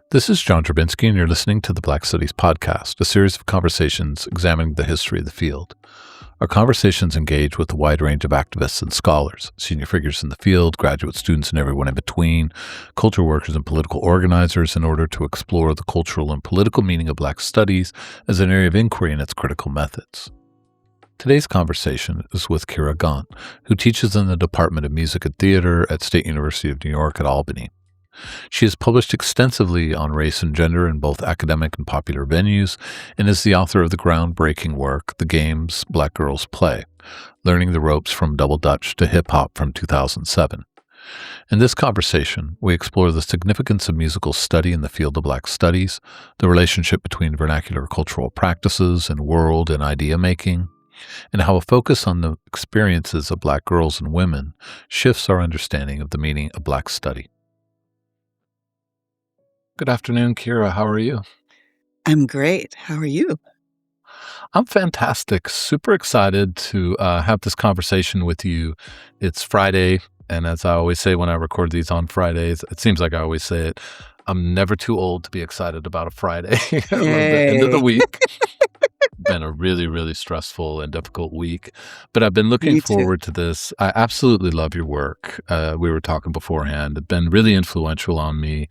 This is John Drabinski, and you're listening to the Black Studies Podcast, a series of conversations examining the history of the field. Our conversations engage with a wide range of activists and scholars, senior figures in the field, graduate students, and everyone in between, culture workers and political organizers, in order to explore the cultural and political meaning of Black studies as an area of inquiry and its critical methods. Today's conversation is with Kyra Gaunt, who teaches in the Department of Music and Theater at State University of New York at Albany. She has published extensively on race and gender in both academic and popular venues, and is the author of the groundbreaking work, The Games Black Girls Play, Learning the Ropes from Double Dutch to Hip Hop from 2007. In this conversation, we explore the significance of musical study in the field of Black studies, the relationship between vernacular cultural practices and world and idea making, and how a focus on the experiences of Black girls and women shifts our understanding of the meaning of Black study. Good afternoon, Kyra. How are you? I'm great. How are you? I'm fantastic. Super excited to have this conversation with you. It's Friday, and as I always say when I record these on Fridays, it seems like I always say it, I'm never too old to be excited about a Friday. I love the end of the week. Been a really, really stressful and difficult week, but I've been looking Me too. forward to this. I absolutely love your work. We were talking beforehand. It's been really influential on me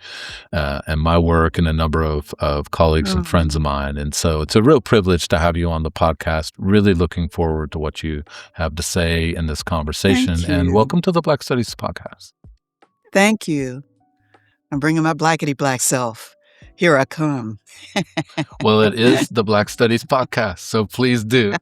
and my work and a number of colleagues and Oh, friends of mine. And so it's a real privilege to have you on the podcast. Really looking forward to what you have to say in this conversation. thank And you. welcome to the Black Studies Podcast. Thank you. I'm bringing my blackety black self. Here I come. Well, it is the Black Studies Podcast, so please do.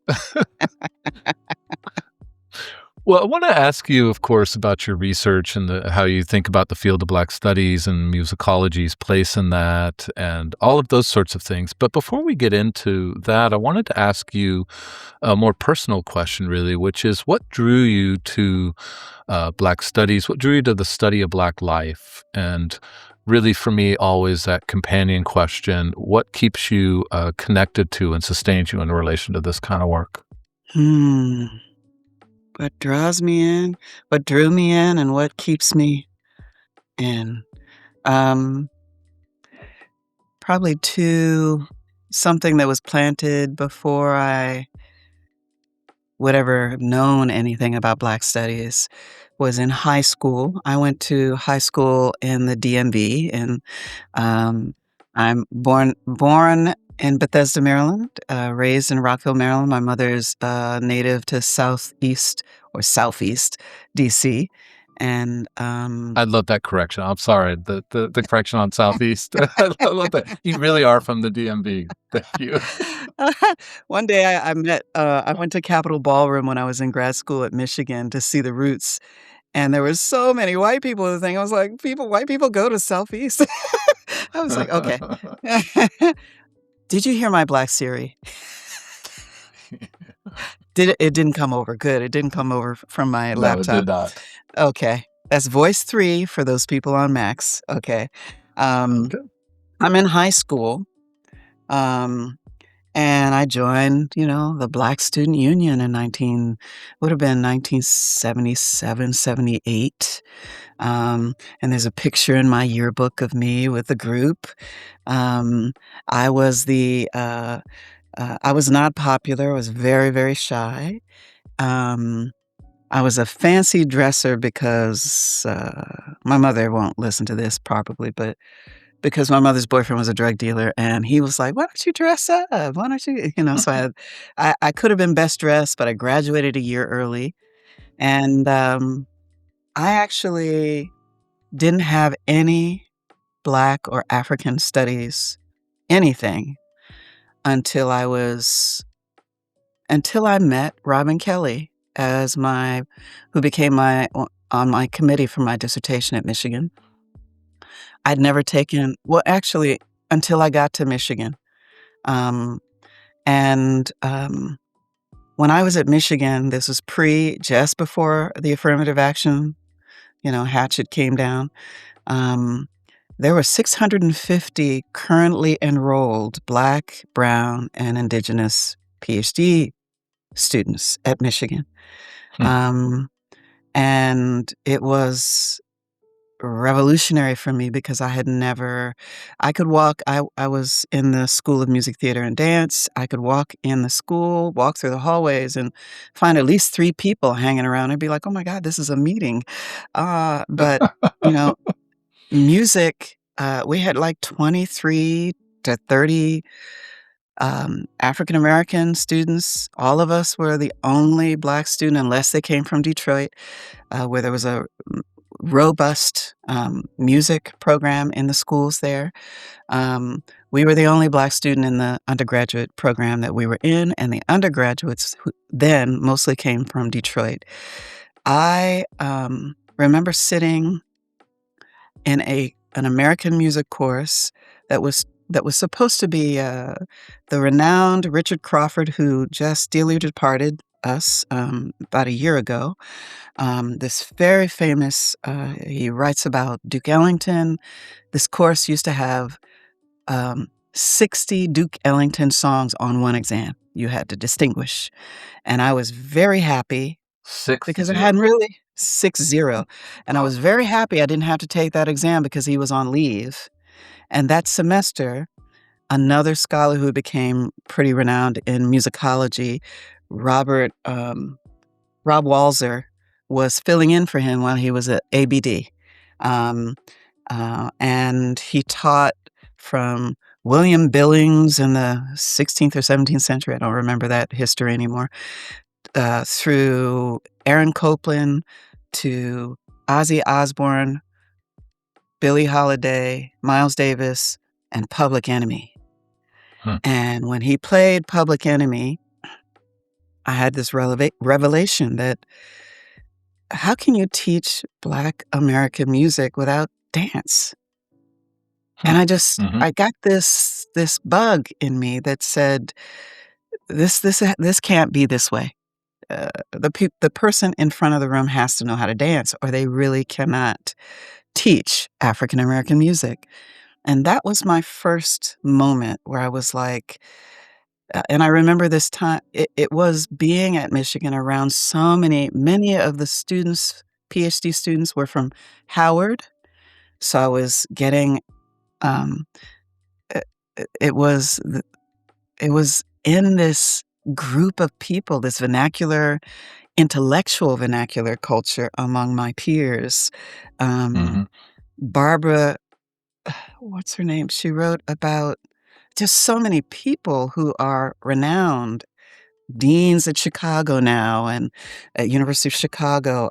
Well, I want to ask you, of course, about your research and how you think about the field of Black studies and musicology's place in that and all of those sorts of things. But before we get into that, I wanted to ask you a more personal question, really, which is what drew you to Black studies? What drew you to the study of Black life? And really, for me, always that companion question, what keeps you connected to and sustains you in relation to this kind of work? Hmm. What draws me in? What drew me in, and what keeps me in? Um, Probably something that was planted before I would ever have known anything about Black studies was in high school. I went to high school in the DMV, and um, I'm born in Bethesda, Maryland, raised in Rockville, Maryland. My mother's native to southeast DC, and I love that correction. I'm sorry, the correction on Southeast. I love that. You really are from the DMV. Thank you. one day I went to Capitol Ballroom when I was in grad school at Michigan to see the Roots. And there were so many white people in the thing. I was like, white people go to Southeast. I was like, okay. Did you hear my Black Siri? It didn't come over. Good. It didn't come over from my No, it did laptop. not. Okay. That's voice 3 for those people on Macs. Okay. Okay. I'm in high school. Um, and I joined, the Black Student Union in 1977, 78. And there's a picture in my yearbook of me with the group. I was I was not popular. I was very, very shy. I was a fancy dresser because my mother won't listen to this probably, but because my mother's boyfriend was a drug dealer, and he was like, "Why don't you dress up? Why don't you?" So I could have been best dressed, but I graduated a year early, and I actually didn't have any Black or African studies, anything, until I met Robin Kelly who became on my committee for my dissertation at Michigan. I'd never taken, well, actually, until I got to Michigan. Um, and when I was at Michigan, this was just before the affirmative action, hatchet came down. There were 650 currently enrolled Black, Brown, and Indigenous PhD students at Michigan. Hmm. And it was revolutionary for me because I could walk I was in the School of Music, Theater, and Dance. I could walk in the school, walk through the hallways, and find at least 3 people hanging around and be like, "Oh my god, this is a meeting." But, you know, music, we had, like, 23 to 30, African American students. All of us were the only Black student, unless they came from Detroit, where there was a robust, music program in the schools there. We were the only Black student in the undergraduate program that we were in, and the undergraduates who then mostly came from Detroit. I, remember sitting in an American music course that was supposed to be, the renowned Richard Crawford, who just dearly departed us, about a year ago. This very famous, he writes about Duke Ellington. This course used to have, 60 Duke Ellington songs on one exam. You had to distinguish, and I was very happy because I 60. hadn't really 60, and I Wow. was very happy I didn't have to take that exam because he was on leave, and that semester, another scholar who became pretty renowned in musicology, Robert, Rob Walzer, was filling in for him while he was at ABD. Um, and he taught from William Billings in the 16th or 17th century, I don't remember that history anymore, through Aaron Copland to Ozzy Osbourne, Billie Holiday, Miles Davis, and Public Enemy. Hmm. And when he played Public Enemy, I had this revelation that how can you teach Black American music without dance? Hmm. And Mhm. I got this bug in me that said, this can't be this way. The person in front of the room has to know how to dance, or they really cannot teach African American music. And that was my first moment where I was like, and I remember this time, it was being at Michigan around many of the students, PhD students were from Howard. So I was getting, um, it, it was, it was in this group of people, this intellectual vernacular culture among my peers. Um, Mhm. Barbara, what's her name? She wrote about just so many people who are renowned deans at Chicago now and at University of Chicago.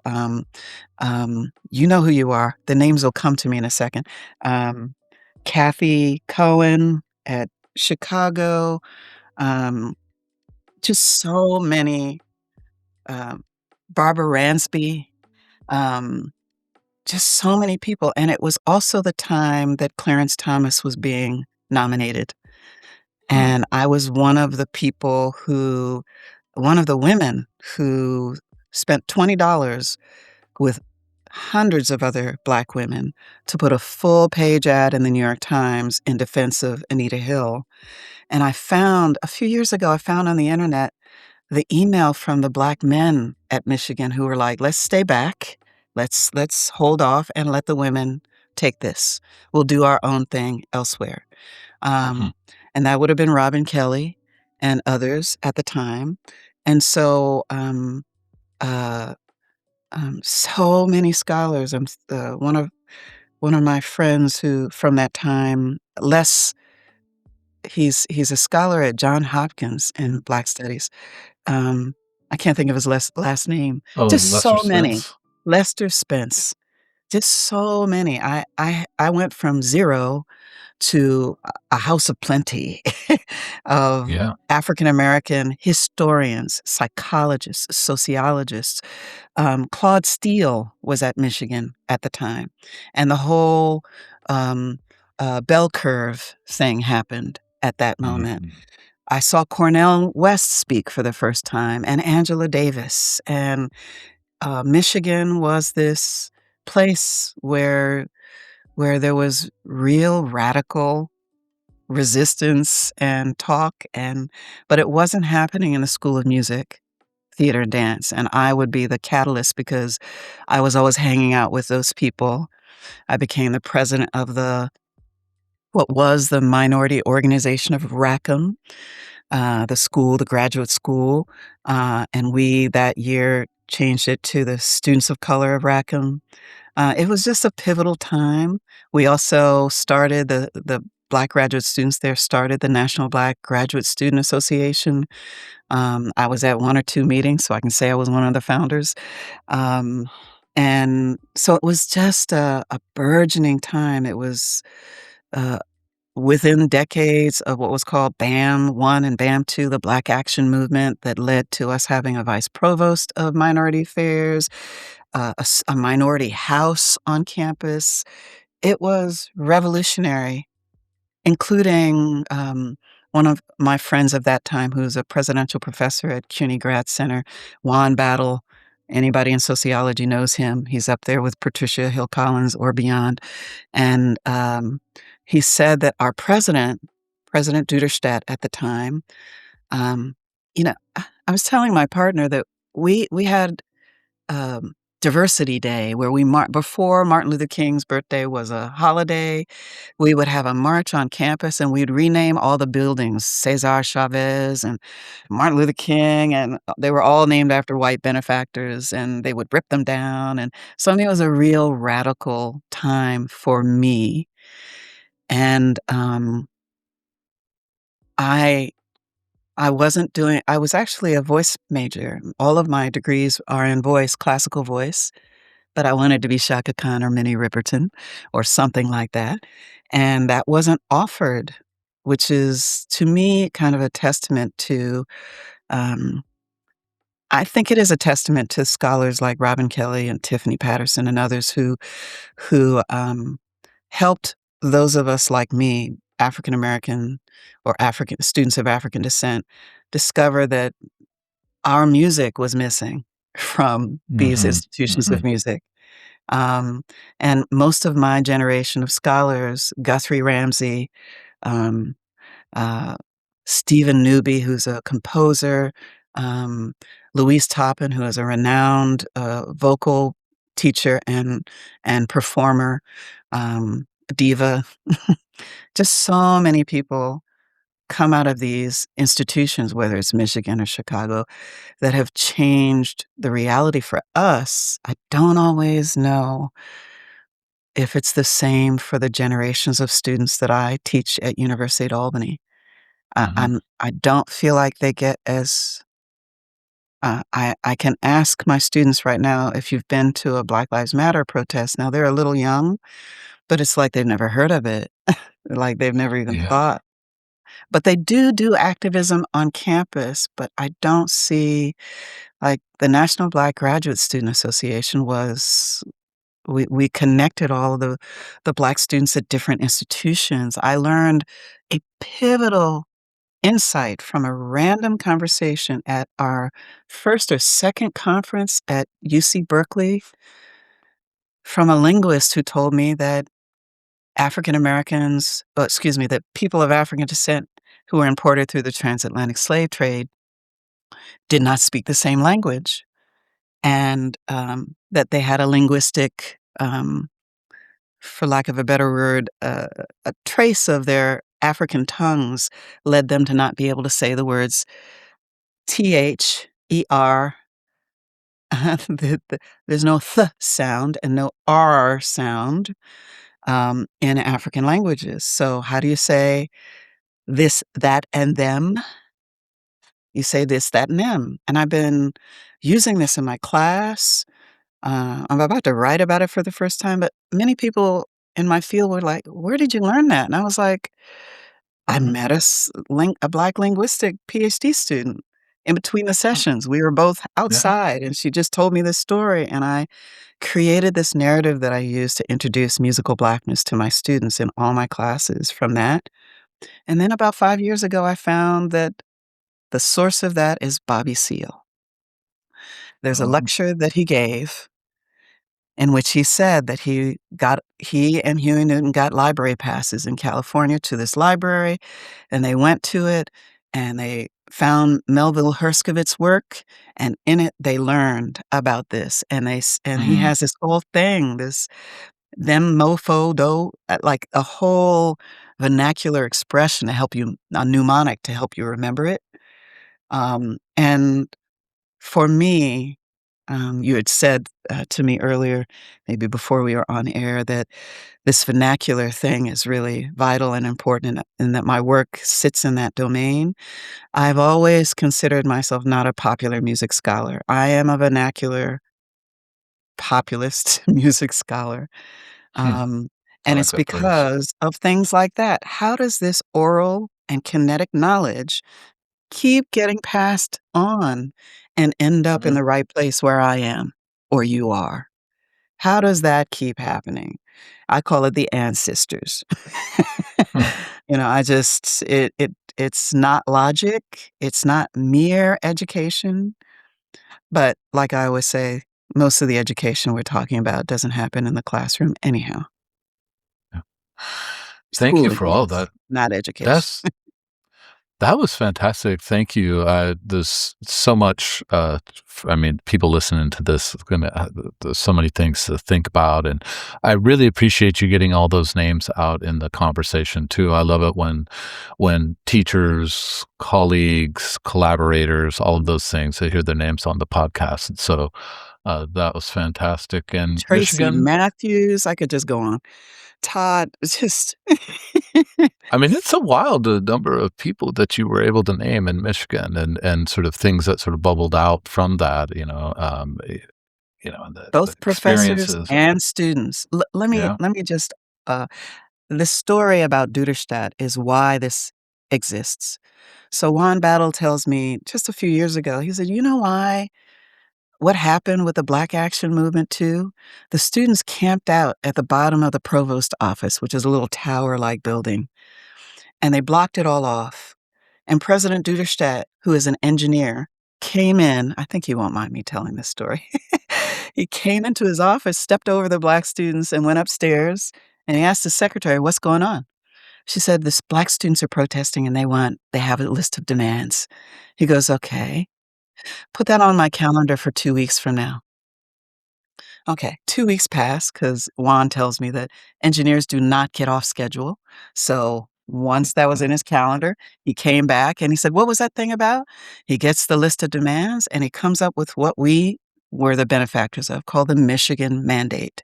You know who you are. The names will come to me in a second. Um, Kathy Cohen at Chicago. Um, just so many. Um, Barbara Ransby. Um, just so many people. And it was also the time that Clarence Thomas was being nominated. Mm. And I was one of the women who spent $20 with hundreds of other Black women to put a full page ad in the New York Times in defense of Anita Hill. And a few years ago, I found on the internet the email from the Black men at Michigan who were like, "Let's stay back. Let's hold off and let the women take this. We'll do our own thing elsewhere." Mhm. Um, and that would have been Robin Kelly and others at the time. And so, uh, so many scholars. One of my friends who from that time, he's a scholar at John Hopkins in Black Studies. Um, I can't think of his last name. Oh, Just Lester so many. Spence? Lester Spence. Just so many. I went from 0 to a house of plenty of Yeah. African American historians, psychologists, sociologists. Claude Steele was at Michigan at the time, and the whole um, bell curve thing happened at that moment. Mhm. I saw Cornel West speak for the first time, and Angela Davis, and Michigan was this place where there was real radical resistance and talk, but it wasn't happening in the School of Music, Theater, and Dance, and I would be the catalyst because I was always hanging out with those people. I became the president of what was the minority organization of Rackham, the school, the graduate school, and we that year changed it to the Students of Color of Rackham. It was just a pivotal time. We also started the Black graduate students there started the National Black Graduate Student Association. I was at 1 or 2 meetings, so I can say I was one of the founders. Um, and so it was just a burgeoning time. It was, uh, within decades of what was called BAM 1 and BAM 2, the Black Action Movement that led to us having a vice provost of minority affairs, a minority house on campus. It was revolutionary, including, one of my friends of that time who's a presidential professor at CUNY Grad Center, Juan Battle. Anybody in sociology knows him. He's up there with Patricia Hill Collins or beyond, and, he said that our president, President Duderstadt at the time, um, I was telling my partner that we had Diversity Day, where before Martin Luther King's birthday was a holiday, we would have a march on campus, and we'd rename all the buildings, Cesar Chavez and Martin Luther King, and they were all named after white benefactors, and they would rip them down, and so, I mean, it was a real radical time for me, and, I I was actually a voice major. All of my degrees are in voice, classical voice. But I wanted to be Shaka Khan or Minnie Riperton or something like that, and that wasn't offered, which is, to me, kind of a testament to, um I think it is a testament to scholars like Robin Kelley and Tiffany Patterson and others who helped those of us like me, African American or African students of African descent, discover that our music was missing from these Mhm. institutions of Mhm. music. Um, and most of my generation of scholars, Guthrie Ramsey, um, uh, Stephen Newby, who's a composer, um, Louise Toppin, who is a renowned vocal teacher and performer, diva. Just so many people come out of these institutions, whether it's Michigan or Chicago, that have changed the reality for us. I don't always know if it's the same for the generations of students that I teach at University at Albany. Mhm. I don't feel like they get as I can ask my students right now if you've been to a Black Lives Matter protest. Now, they're a little young, but it's like they've never heard of it, like they've never even Yeah. thought. But they do activism on campus, but I don't see like, the National Black Graduate Student Association was we connected all of the Black students at different institutions. I learned a pivotal insight from a random conversation at our first or second conference at UC Berkeley from a linguist who told me that African Americans excuse me, that people of African descent who were imported through the transatlantic slave trade did not speak the same language, and, that they had a linguistic, for lack of a better word, a trace of their African tongues led them to not be able to say the words T-H-E-R. There's no th sound and no R sound, in African languages. So how do you say this, that, and them? You say this, that, and them. And I've been using this in my class. I'm about to write about it for the first time, but many people in my field were like, "Where did you learn that?" And I was like, "I met a Black linguistic PhD student in between the Oh, sessions. We were both yeah. outside, and she just told me this story, and I created this narrative that I use to introduce musical Blackness to my students in all my classes from that. And then about 5 years ago, I found that the source of that is Bobby Seale. There's a Oh. lecture that he gave in which he said that he and Huey Newton got library passes in California to this library, and they went to it, and they found Melville Herskovitz's work, and in it, they learned about this, and he Mhm. has this whole thing, this them, mofo, do, like a whole vernacular expression to help you a mnemonic to help you remember it. And for me, you had said, to me earlier, maybe before we were on air, that this vernacular thing is really vital and important and that my work sits in that domain. I've always considered myself not a popular music scholar. I am a vernacular populist music scholar. Hmm. Um, I and like it's that phrase. because of things like that. How does this oral and kinetic knowledge keep getting passed on and end up in Mhm. the right place where I am or you are? How does that keep happening? I call it the ancestors. Hmm. I just it's not logic, it's not mere education, but like I always say, most of the education we're talking about doesn't happen in the classroom anyhow. Yeah. Thank you Schooling for all is, that. not education. That's That was fantastic. Thank you. There's so much. I mean, people listening to this, there's so many things to think about, and I really appreciate you getting all those names out in the conversation too. I love it when teachers, colleagues, collaborators, all of those things, they hear their names on the podcast. And so that was fantastic. And Tracy Michigan, Matthews, I could just go on. Todd, it's just I mean, it's a wild number of people that you were able to name in Michigan, and sort of things that sort of bubbled out from that, and the both professors experiences. and students. Let me Yeah. let me just, uh the story about Duderstadt is why this exists. So Juan Battle tells me just a few years ago, he said, "You know why what happened with the Black Action movement too? The students camped out at the bottom of the provost office, which is a little tower-like building, and they blocked it all off. And President Duderstadt, who is an engineer, came in. I think he won't mind me telling this story. He came into his office, stepped over the black students, and went upstairs, and he asked the secretary, 'What's going on?' She said, 'This black students are protesting, and they have a list of demands.' He goes, 'Okay. Put that on my calendar for 2 weeks from now.' Okay, 2 weeks pass because Juan tells me that engineers do not get off schedule. So once that was in his calendar, he came back and he said, "What was that thing about?" He gets the list of demands and he comes up with what we were the benefactors of, called the Michigan Mandate.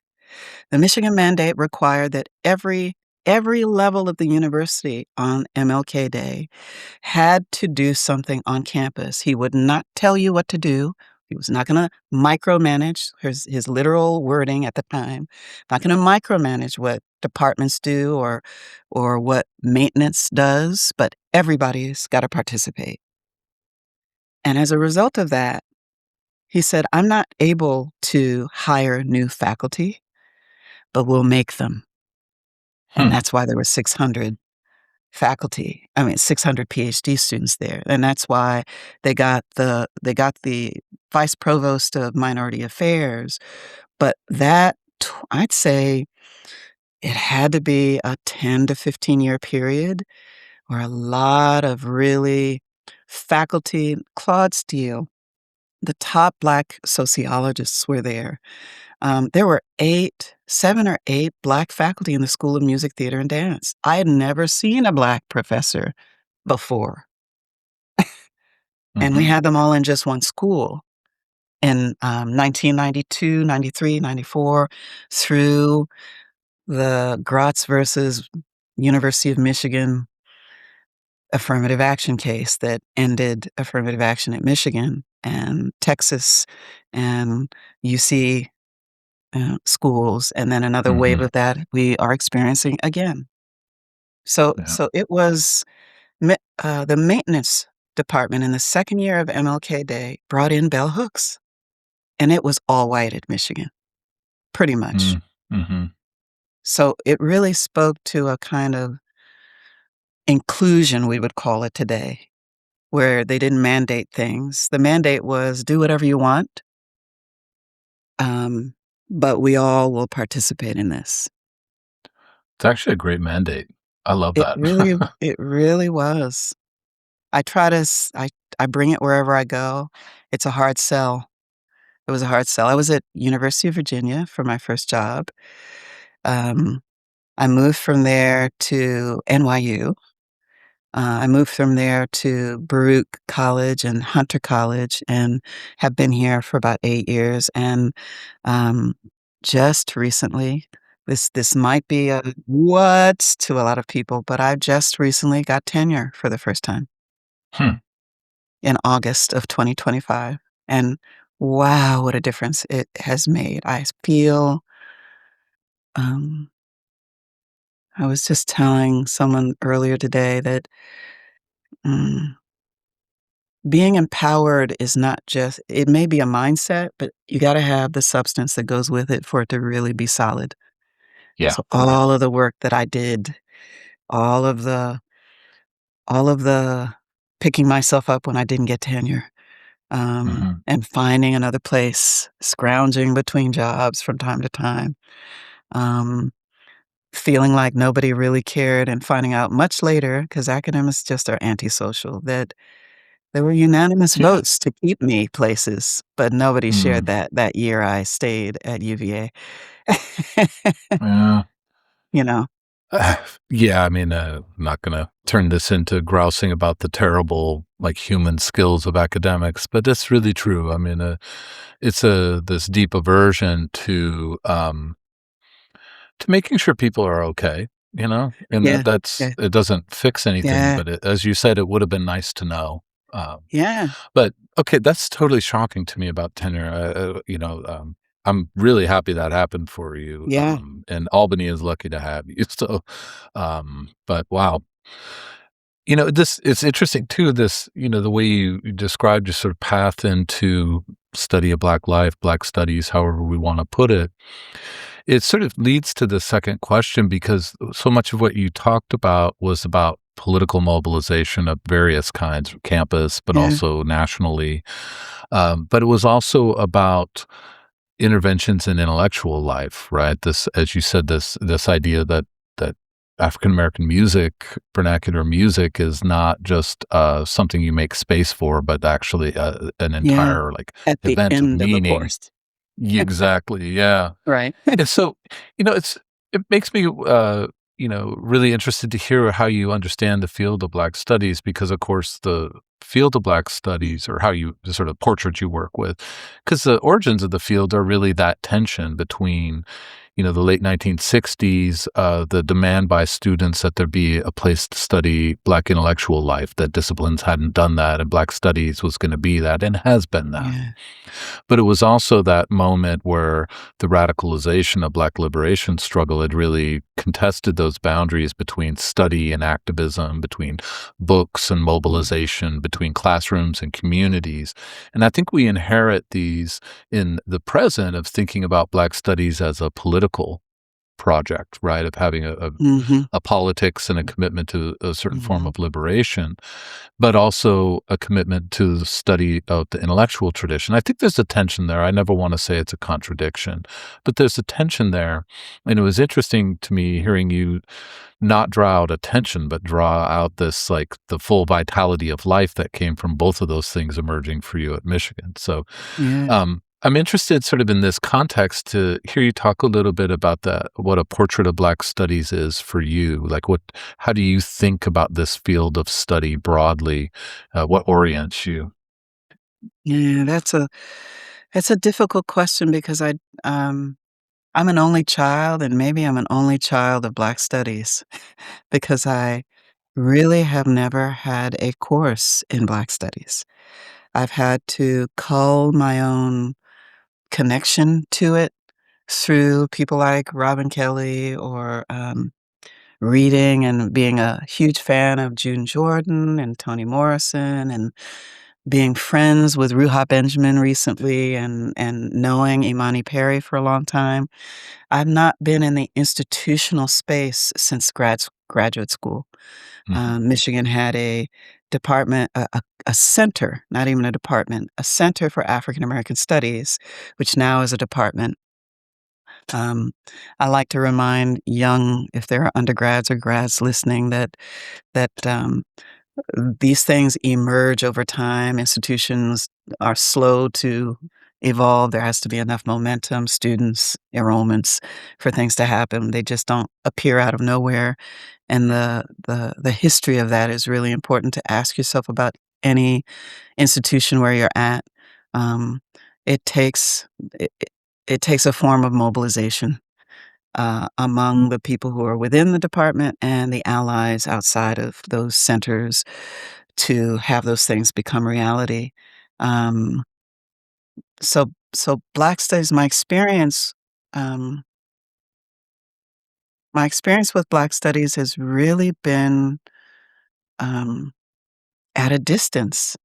The Michigan Mandate required that every level of the university on MLK Day had to do something on campus. He would not tell you what to do. He was not gonna micromanage, his literal wording at the time, not gonna micromanage what departments do or what maintenance does, but everybody's gotta participate. And as a result of that, he said, "I'm not able to hire new faculty, but we'll make them." And Hmm. that's why there were 600 600 PhD students there, and that's why they got the vice provost of minority affairs, but I'd say it had to be a 10 to 15-year period where a lot of really faculty Claude Steele, the top Black sociologists were there. There were 7 or 8 Black faculty in the School of Music, Theater, and Dance. I had never seen a Black professor before, and we Hmm. had them all in just one school in, 1992, 93, 94, through the Gratz versus University of Michigan affirmative action case that ended affirmative action at Michigan and Texas and UC, schools, and then another wave Hmm. of that we are experiencing again. So Yeah. so it was the maintenance department in the 2nd year of MLK Day brought in bell hooks, and it was all white at Michigan, pretty much. Mm-hmm. So it really spoke to a kind of inclusion, we would call it today, where they didn't mandate things. The mandate was do whatever you want, um, but we all will participate in this. It's actually a great mandate. I love It that. really it really was. I try to s I bring it wherever I go. It's a hard sell. It was a hard sell. I was at University of Virginia for my first job, Um, I moved from there to NYU. I moved from there to Baruch College and Hunter College and have been here for about 8 years, and, um, just recently this might be a "What?" to a lot of people, but I just recently got tenure for the first time Hmm. in August of 2025, and wow, what a difference it has made. I feel, um I was just telling someone earlier today that, mm being empowered is not just it may be a mindset, but you gotta have the substance that goes with it for it to really be solid. Yeah. So all of the work that I did, all of the all of the picking myself up when I didn't get tenure, Hmm. and finding another place, scrounging between jobs from time to time, um, feeling like nobody really cared and finding out much later, because academics just are antisocial, that there were unanimous Yeah. votes to keep me places, but nobody shared Mm. that year I stayed at UVA. Yeah. You know? Yeah, I mean, I'm not gonna turn this into grousing about the terrible, like, human skills of academics, but it's really true. I mean, it's this deep aversion to making sure people are okay, you know? And Yeah, that's yeah, it doesn't fix anything, yeah, but as you said, it would have been nice to know. Um, yeah, but okay, that's totally shocking to me about tenure. I'm really happy that happened for you. yeah, And Albany is lucky to have you. So, but wow. You know, this it's interesting too, the way you described your sort of path into study of Black life, Black studies, however we want to put it. It sort of leads to the second question because so much of what you talked about was about political mobilization of various kinds, campus, but yeah, also nationally. But it was also about interventions in intellectual life, right? This, as you said, this idea that African American music, vernacular music, is not just something you make space for, but actually an yeah, entire like at the event of end of a meaning. course. Exactly. Yeah. Right. And so, it makes me, really interested to hear how you understand the field of Black studies because, of course, the field of Black studies or how you the sort of portrait you work with, because the origins of the field are really that tension between, the late 1960s, the demand by students that there be a place to study Black intellectual life, that disciplines hadn't done that, and Black studies was going to be that and has been that. Yeah, But it was also that moment where the radicalization of Black liberation struggle had really contested those boundaries between study and activism, between books and mobilization, between classrooms and communities. And I think we inherit these in the present of thinking about Black studies as a political project, right? Of having mhm, a politics and a commitment to a certain form mhm, of liberation, but also a commitment to the study of the intellectual tradition. I think there's a tension there. I never want to say it's a contradiction, but there's a tension there. And it was interesting to me hearing you not draw out a tension, but draw out this like the full vitality of life that came from both of those things emerging for you at Michigan. So yeah, I'm interested sort of in this context to hear you talk a little bit about what a portrait of Black studies is for you. Like how do you think about this field of study broadly? What orients you? yeah, that's a difficult question because um, I'm an only child, and maybe I'm an only child of Black studies because I really have never had a course in Black studies. I've had to cull my own connection to it through people like Robin Kelly or, reading and being a huge fan of June Jordan and Toni Morrison and being friends with Ruha Benjamin recently and knowing Imani Perry for a long time. I've not been in the institutional space since graduate school. Mhm. Michigan had a department, a center, not even a department, a Center for African American Studies, which now is a department. Um, I like to remind young, if there are undergrads or grads listening, that these things emerge over time. Institutions are slow to evolve. There has to be enough momentum, students, enrollments for things to happen. They just don't appear out of nowhere. And the history of that is really important to ask yourself about any institution where you're at. Um, it takes it takes a form of mobilization among the people who are within the department and the allies outside of those centers to have those things become reality. Um, so Black studies, um, my experience with Black studies has really been um, at a distance.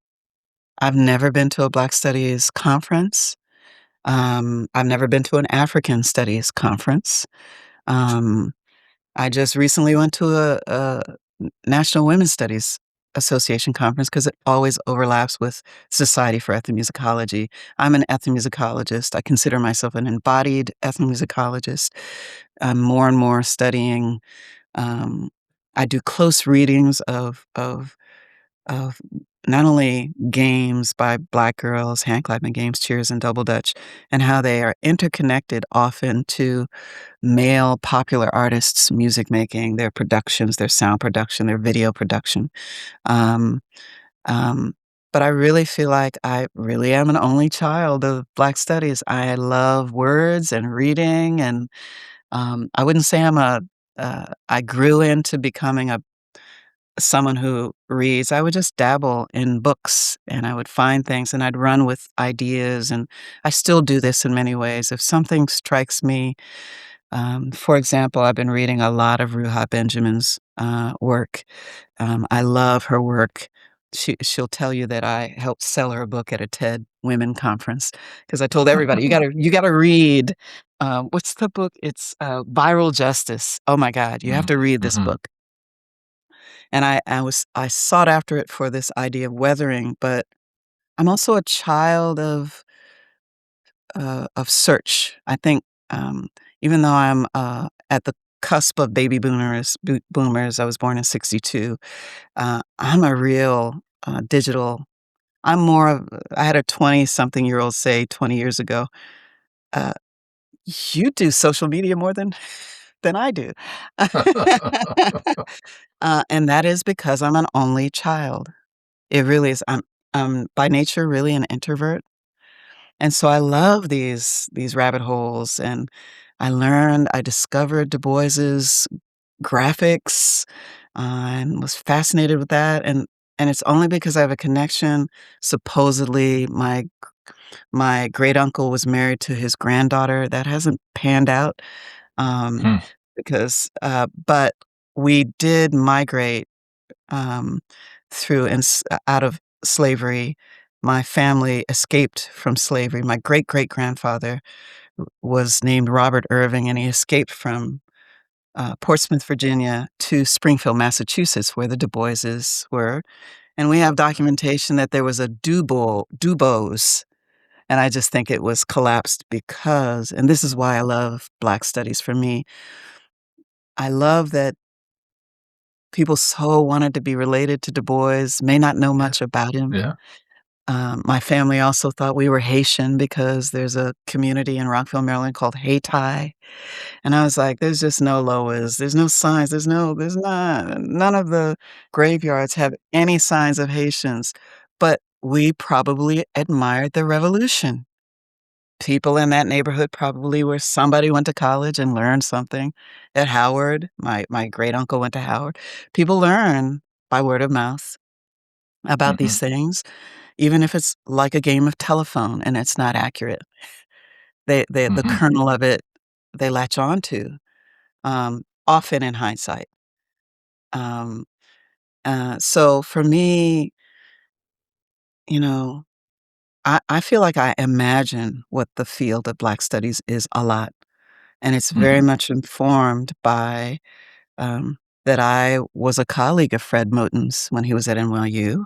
I've never been to a Black studies conference. I've never been to an African studies conference. Um, I just recently went to a National Women's Studies Association conference because it always overlaps with Society for Ethnomusicology. I'm an ethnomusicologist. I consider myself an embodied ethnomusicologist. I'm more and more studying. Um, I do close readings of not only games by Black girls, hand clapping games, cheers, and double dutch, and how they are interconnected often to male popular artists' music making, their productions, their sound production, their video production. Um, um, but I really feel like I really am an only child of Black studies. I love words and reading, and I wouldn't say I grew into becoming a someone who reads. I would just dabble in books and I would find things and I'd run with ideas. And I still do this in many ways. If something strikes me, for example, I've been reading a lot of Ruha Benjamin's work. I love her work. She'll tell you that I helped sell her book at a TED Women conference because I told everybody you gotta read. What's the book? It's Viral Justice. Oh my God, you have Mm, to read this mhm. book. And I sought after it for this idea of weathering, but I'm also a child of search. I think, even though I'm, at the cusp of baby boomers, I was born in '62, I'm a real, digital I'm more of I had a 20-something-year-old say 20 years ago, uh, "You do social media more than I do." And that is because I'm an only child. It really is. I'm by nature really an introvert, and so I love these rabbit holes, and I discovered Du Bois's graphics, and was fascinated with that, and it's only because I have a connection. Supposedly, my great uncle was married to his granddaughter. That hasn't panned out, um, Hmm. but we did migrate um, out of slavery. My family escaped from slavery. My great great grandfather was named Robert Irving, and he escaped from Portsmouth, Virginia, to Springfield, Massachusetts, where the Du Boises were. And we have documentation that there was a Dubose, and I just think it was collapsed because, and this is why I love Black studies for me. I love that people so wanted to be related to Du Bois, may not know Yeah, much about him. yeah. My family also thought we were Haitian because there's a community in Rockville, Maryland called Hayti, and I was like, "There's just no Loas, there's no signs, there's not none of the graveyards have any signs of Haitians." But we probably admired the revolution. People in that neighborhood probably where somebody went to college and learned something. At Howard, my great uncle went to Howard. People learn by word of mouth about Mhm, these things, even if it's like a game of telephone and it's not accurate. The mhm, kernel of it, they latch on to, often in hindsight. Um, so for me, you know, I feel like I imagine what the field of Black studies is a lot, and it's very mhm. much informed by, that I was a colleague of Fred Moten's when he was at NYU.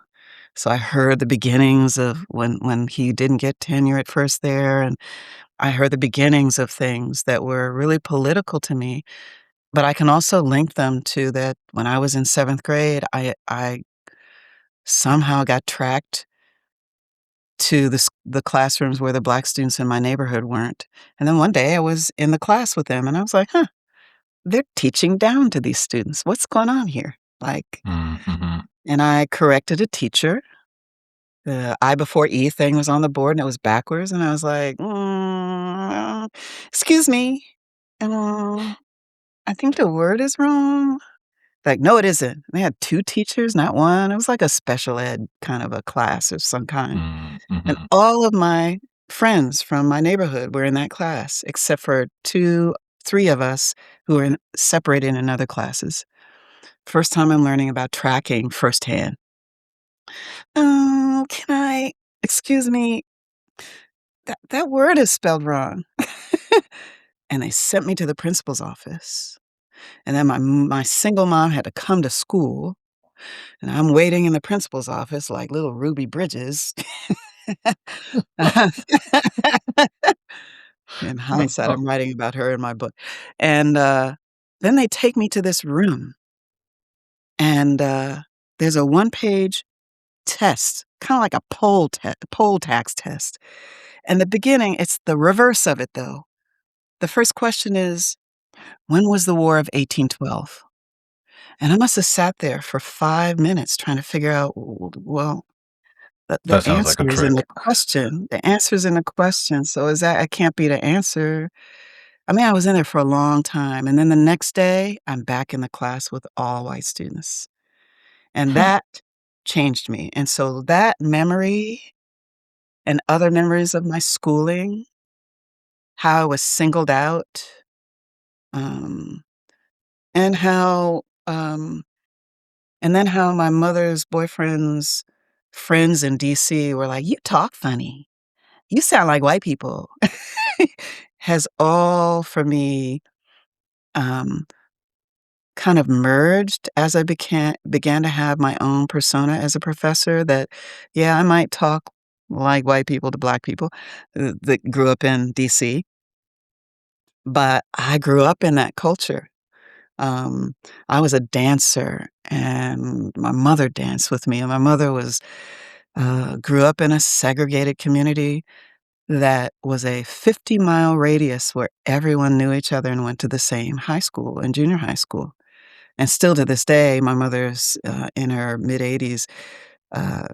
So I heard the beginnings of when he didn't get tenure at first there, and I heard the beginnings of things that were really political to me, but I can also link them to that when I was in 7th grade, I somehow got tracked to the classrooms where the Black students in my neighborhood weren't. And then one day I was in the class with them, and I was like, "Huh, they're teaching down to these students. What's going on here?" Like, Mhm. and I corrected a teacher. The I before E thing was on the board, and it was backwards, and I was like, excuse me, I think the word is wrong." Like, "No, it isn't." They had 2 teachers, not 1. It was like a special ed kind of a class of some kind, and Mhm. all of my friends from my neighborhood were in that class, except for 2 3 of us who were separated in other classes. First time I'm learning about tracking firsthand. "Oh, can I excuse me, that word is spelled wrong." And they sent me to the principal's office, and then my single mom had to come to school, and I'm waiting in the principal's office like little Ruby Bridges. In hindsight, Oh, I'm writing about her in my book, and, then they take me to this room, and, there's a one-page test, kinda like a poll tax test. In the beginning, it's the reverse of it, though. The first question is, "When was the War of 1812?" And I must have sat there for 5 minutes trying to figure out, well, the that sounds like a answer is in trick. the question. The answer is in the question, so is that I can't be the answer. I mean, I was in there for a long time, and then the next day, I'm back in the class with all white students, and Huh. that changed me, and so that memory and other memories of my schooling, how I was singled out, um, and how, and then how my mother's boyfriend's friends in DC were like, "You talk funny. You sound like white people," has all for me, um, kind of merged as I began to have my own persona as a professor that, yeah, I might talk like white people to Black people, that grew up in DC, but I grew up in that culture. Um, I was a dancer, and my mother danced with me, and my mother grew up in a segregated community that was a 50-mile radius where everyone knew each other and went to the same high school and junior high school. And still to this day, my mother's, in her mid-80s,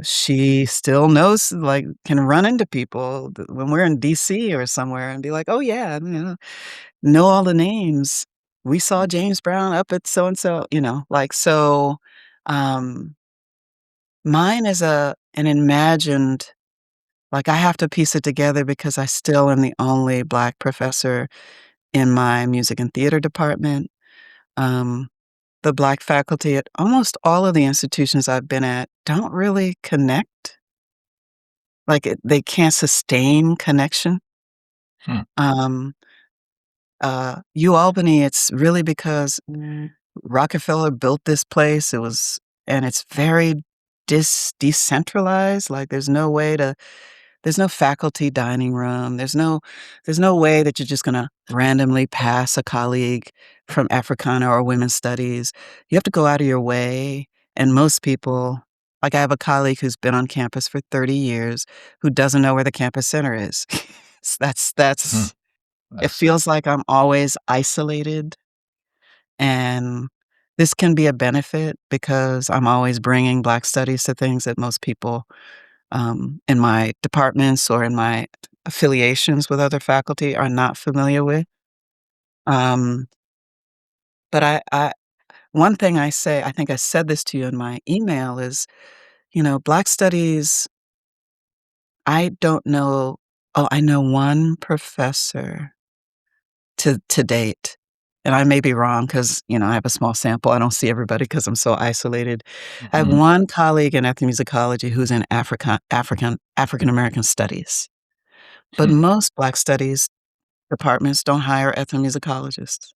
she still knows, like, can run into people th when we're in DC or somewhere and be like, "Oh, yeah," know all the names. "We saw James Brown up at so and so," like, so, um, mine is an imagined, like, I have to piece it together because I still am the only Black professor in my music and theater department. Um, the Black faculty at almost all of the institutions I've been at don't really connect, like, they can't sustain connection. Hmm. Um, Albany, it's really because Rockefeller built this place, and it's very decentralized, like, there's no faculty dining room. There's no way that you're just gonna randomly pass a colleague from Africana or women's studies. You have to go out of your way, and most people, like, I have a colleague who's been on campus for 30 years who doesn't know where the campus center is. Hmm. I It see. feels like I'm always isolated, and this can be a benefit because I'm always bringing Black studies to things that most people in my departments or in my affiliations with other faculty are not familiar with. Um, but one thing I say, I think I said this to you in my email is, Black studies, I don't know. Oh, I know one professor to date, and I may be wrong because I have a small sample. I don't see everybody because I'm so isolated. I have Mhm. one colleague in ethnomusicology who's in African American studies, but Hmm. most Black studies departments don't hire ethnomusicologists.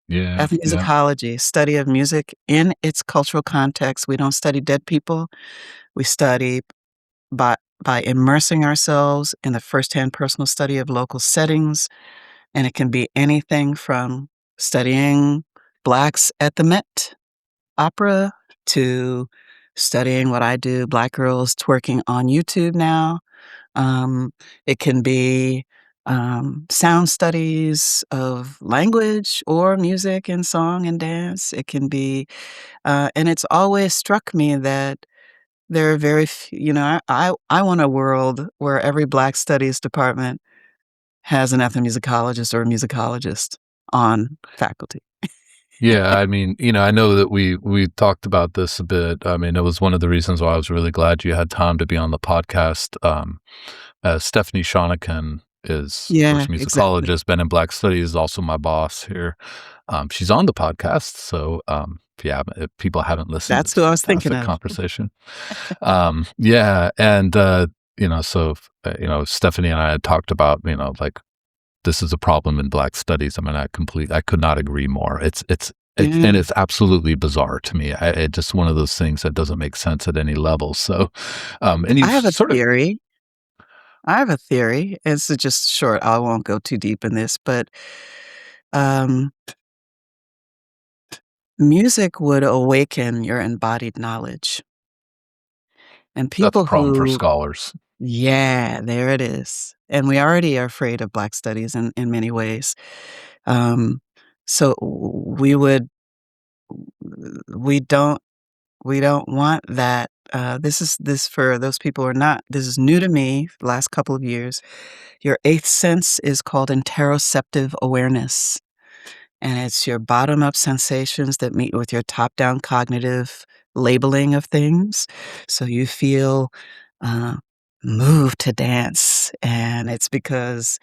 Yeah, yeah. Ethnomusicology, study of music in its cultural context. We don't study dead people. We study by by immersing ourselves in the firsthand personal study of local settings, and it can be anything from studying Blacks at the Met Opera to studying what I do, Black girls twerking on YouTube now, Um, it can be, sound studies of language or music and song and dance. It can be, and it's always struck me that there are very I want a world where every Black studies department has an ethnomusicologist or a musicologist on faculty. Yeah, I mean, I know that we talked about this a bit. I mean, it was one of the reasons why I was really glad you had time to be on the podcast. Stephanie Shonikin is, of course, Yeah, a exactly. musicologist, been in Black Studies, is also my boss here. She's on the podcast, so if people haven't listened, That's it's a who I was thinking fantastic of. conversation. Yeah, and Stephanie and I had talked about, like, this is a problem in Black studies. I mean, I could not agree more. And Yeah. it's absolutely bizarre to me. It's just one of those things that doesn't make sense at any level. So, and I you've have a sort of theory. I have a theory. It's just short. I won't go too deep in this, but, um, music would awaken your embodied knowledge, and that's a people problem for who scholars. Yeah, there it is, and we already are afraid of Black studies in many ways. Um, so we would we don't we don't want that. This for those people who are not this is new to me the last couple of years. Your 8th sense is called interoceptive awareness, and it's your bottom-up sensations that meet with your top-down cognitive labeling of things. So you feel, uh, moved to dance, and it's because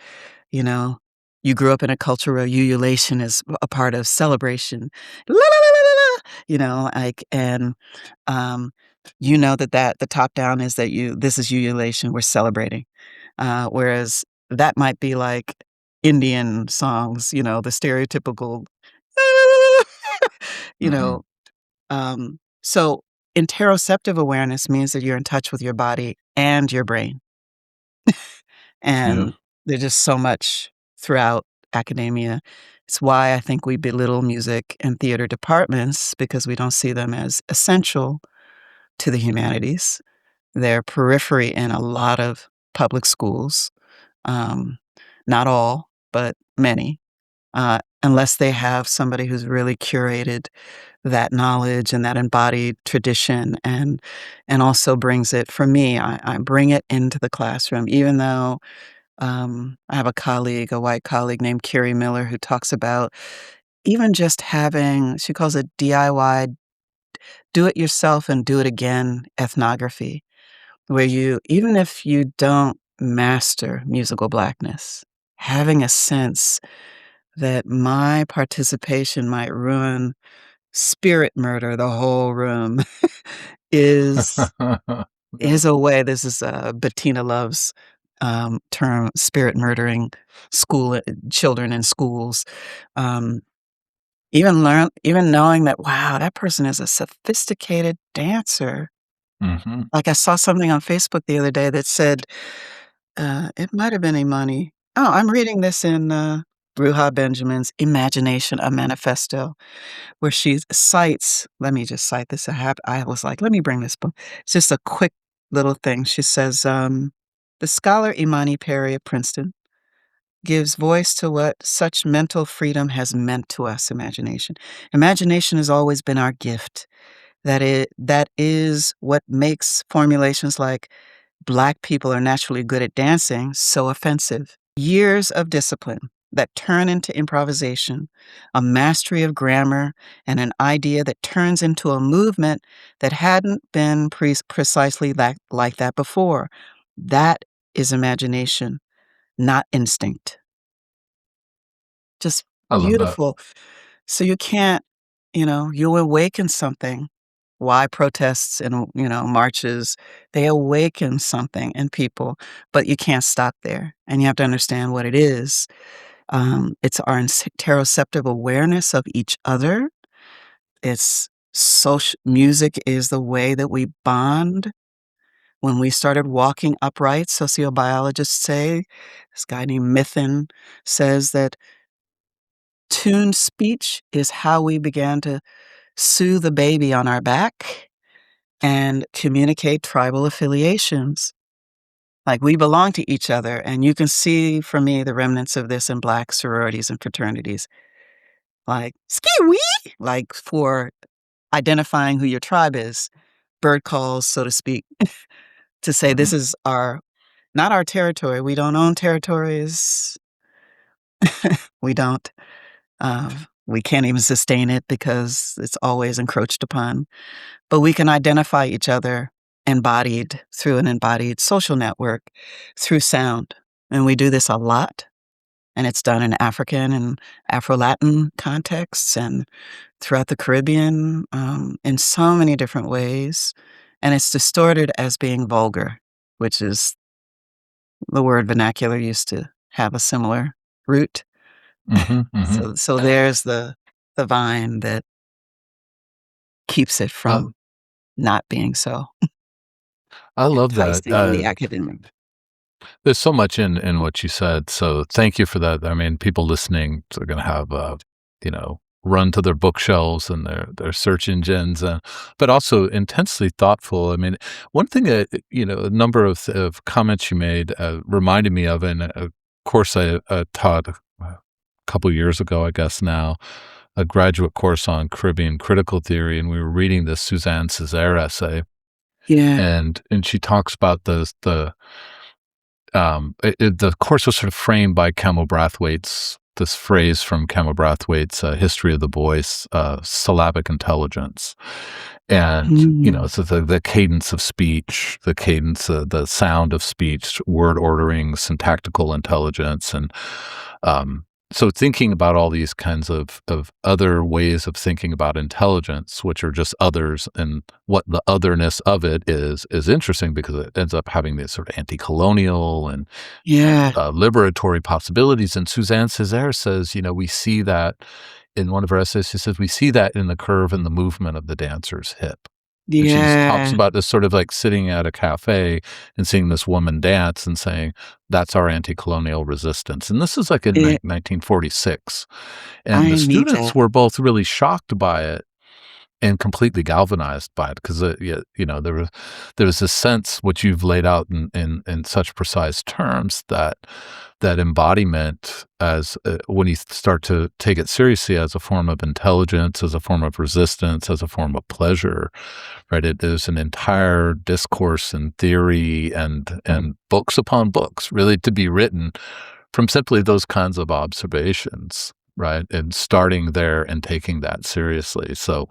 you know, you grew up in a culture where ululation is a part of celebration. La, la, la, la, la, la, like, and, um, that the top down is that this is ululation, we're celebrating. Whereas that might be like Indian songs, the stereotypical, you Hmm. know, so interoceptive awareness means that you're in touch with your body and your brain. Yeah. And there's just so much throughout academia. It's why I think we belittle music and theater departments because we don't see them as essential to the humanities. They're periphery in a lot of public schools, um, not all, but many, unless they have somebody who's really curated that knowledge and that embodied tradition and also brings it for me, I bring it into the classroom, even though I have a white colleague named Carrie Miller, who talks about even just having, she calls it DIY, do it yourself and do it again ethnography, where even if you don't master musical Blackness, having a sense that my participation might ruin spirit murder the whole room is is a way. This is, Bettina Love's, term, spirit murdering children in schools. Um, even knowing that, wow, that person is a sophisticated dancer. Hmm. Like, I saw something on Facebook the other day that said, it might have been Imani. Oh, I'm reading this in, Ruha Benjamin's Imagination: A Manifesto, where she cites, let me just cite this. I was like, "Let me bring this book." It's just a quick little thing. She says, "The scholar Imani Perry of Princeton gives voice to what such mental freedom has meant to us, imagination. Imagination has always been our gift. That is what makes formulations like Black people are naturally good at dancing so offensive. Years of discipline that turn into improvisation, a mastery of grammar, and an idea that turns into a movement that hadn't been precisely like that before. That is imagination, not instinct." Just I love that. beautiful. So you can't, you awaken something. Why protests and, marches, they awaken something in people, but you can't stop there, and you have to understand what it is. It's our interoceptive awareness of each other. It's social music is the way that we bond. When we started walking upright, sociobiologists say, this guy named Mithin says that tuned speech is how we began to soothe the baby on our back and communicate tribal affiliations. Like, we belong to each other, and you can see for me the remnants of this in Black sororities and fraternities. Like, "Ski-wee!" Like, for identifying who your tribe is, bird calls, so to speak, to say, "This Mhm. is our not our territory. We don't own territories. We don't. We can't even sustain it because it's always encroached upon." But we can identify each other embodied through an embodied social network, through sound, and we do this a lot, and it's done in African and Afro-Latin contexts and throughout the Caribbean, in so many different ways, and it's distorted as being vulgar, which is the word vernacular used to have a similar root. Mhm, mhm. So there's the vine that keeps it Uh, from not being so I love that. enticing in the academic. There's so much in what you said, so thank you for that. I mean, people listening are gonna have, run to their bookshelves and their search engines, but also intensely thoughtful. I mean, one thing that, a number of comments you made, reminded me of in a course I taught a couple years ago, I guess now, a graduate course on Caribbean critical theory, and we were reading this Suzanne Césaire essay, Yeah. and she talks about the course was sort of framed by Campbell Brathwaite's this phrase from Campbell Brathwaite's History of the Voice, syllabic intelligence, and Mm. so the cadence of speech, the cadence, the sound of speech, word ordering, syntactical intelligence, and um, so thinking about all these kinds of other ways of thinking about intelligence, which are just others, and what the otherness of it is interesting because it ends up having this sort of anti-colonial and Yeah, liberatory possibilities. And Suzanne Césaire says, we see that in one of her essays. She says we see that in the curve and the movement of the dancer's hip. And she just talks yeah, about this sort of like sitting at a cafe and seeing this woman dance and saying, that's our anti-colonial resistance. And this is like in it 1946. And the I need students that. were both really shocked by it and completely galvanized by it because there was this sense which you've laid out in such precise terms that embodiment as when you start to take it seriously as a form of intelligence, as a form of resistance, as a form of pleasure, right? It is an entire discourse and theory and books upon books really to be written from simply those kinds of observations, right? And starting there and taking that seriously. So,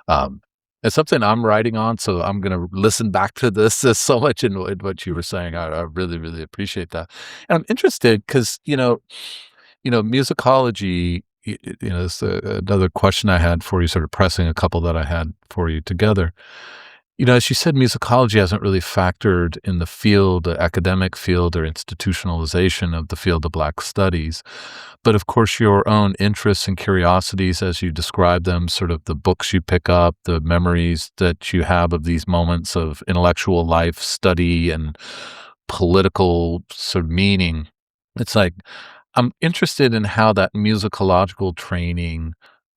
um, it's something I'm writing on, so I'm gonna listen back to this. There's so much in what you were saying. I really, really appreciate that. And I'm interested because, musicology, is another question I had for you, sort of pressing a couple that I had for you together. As you said, musicology hasn't really factored in the field, the academic field or institutionalization of the field of Black studies. But of course, your own interests and curiosities, as you describe them, sort of the books you pick up, the memories that you have of these moments of intellectual life, study, and political sort of meaning. It's like, I'm interested in how that musicological training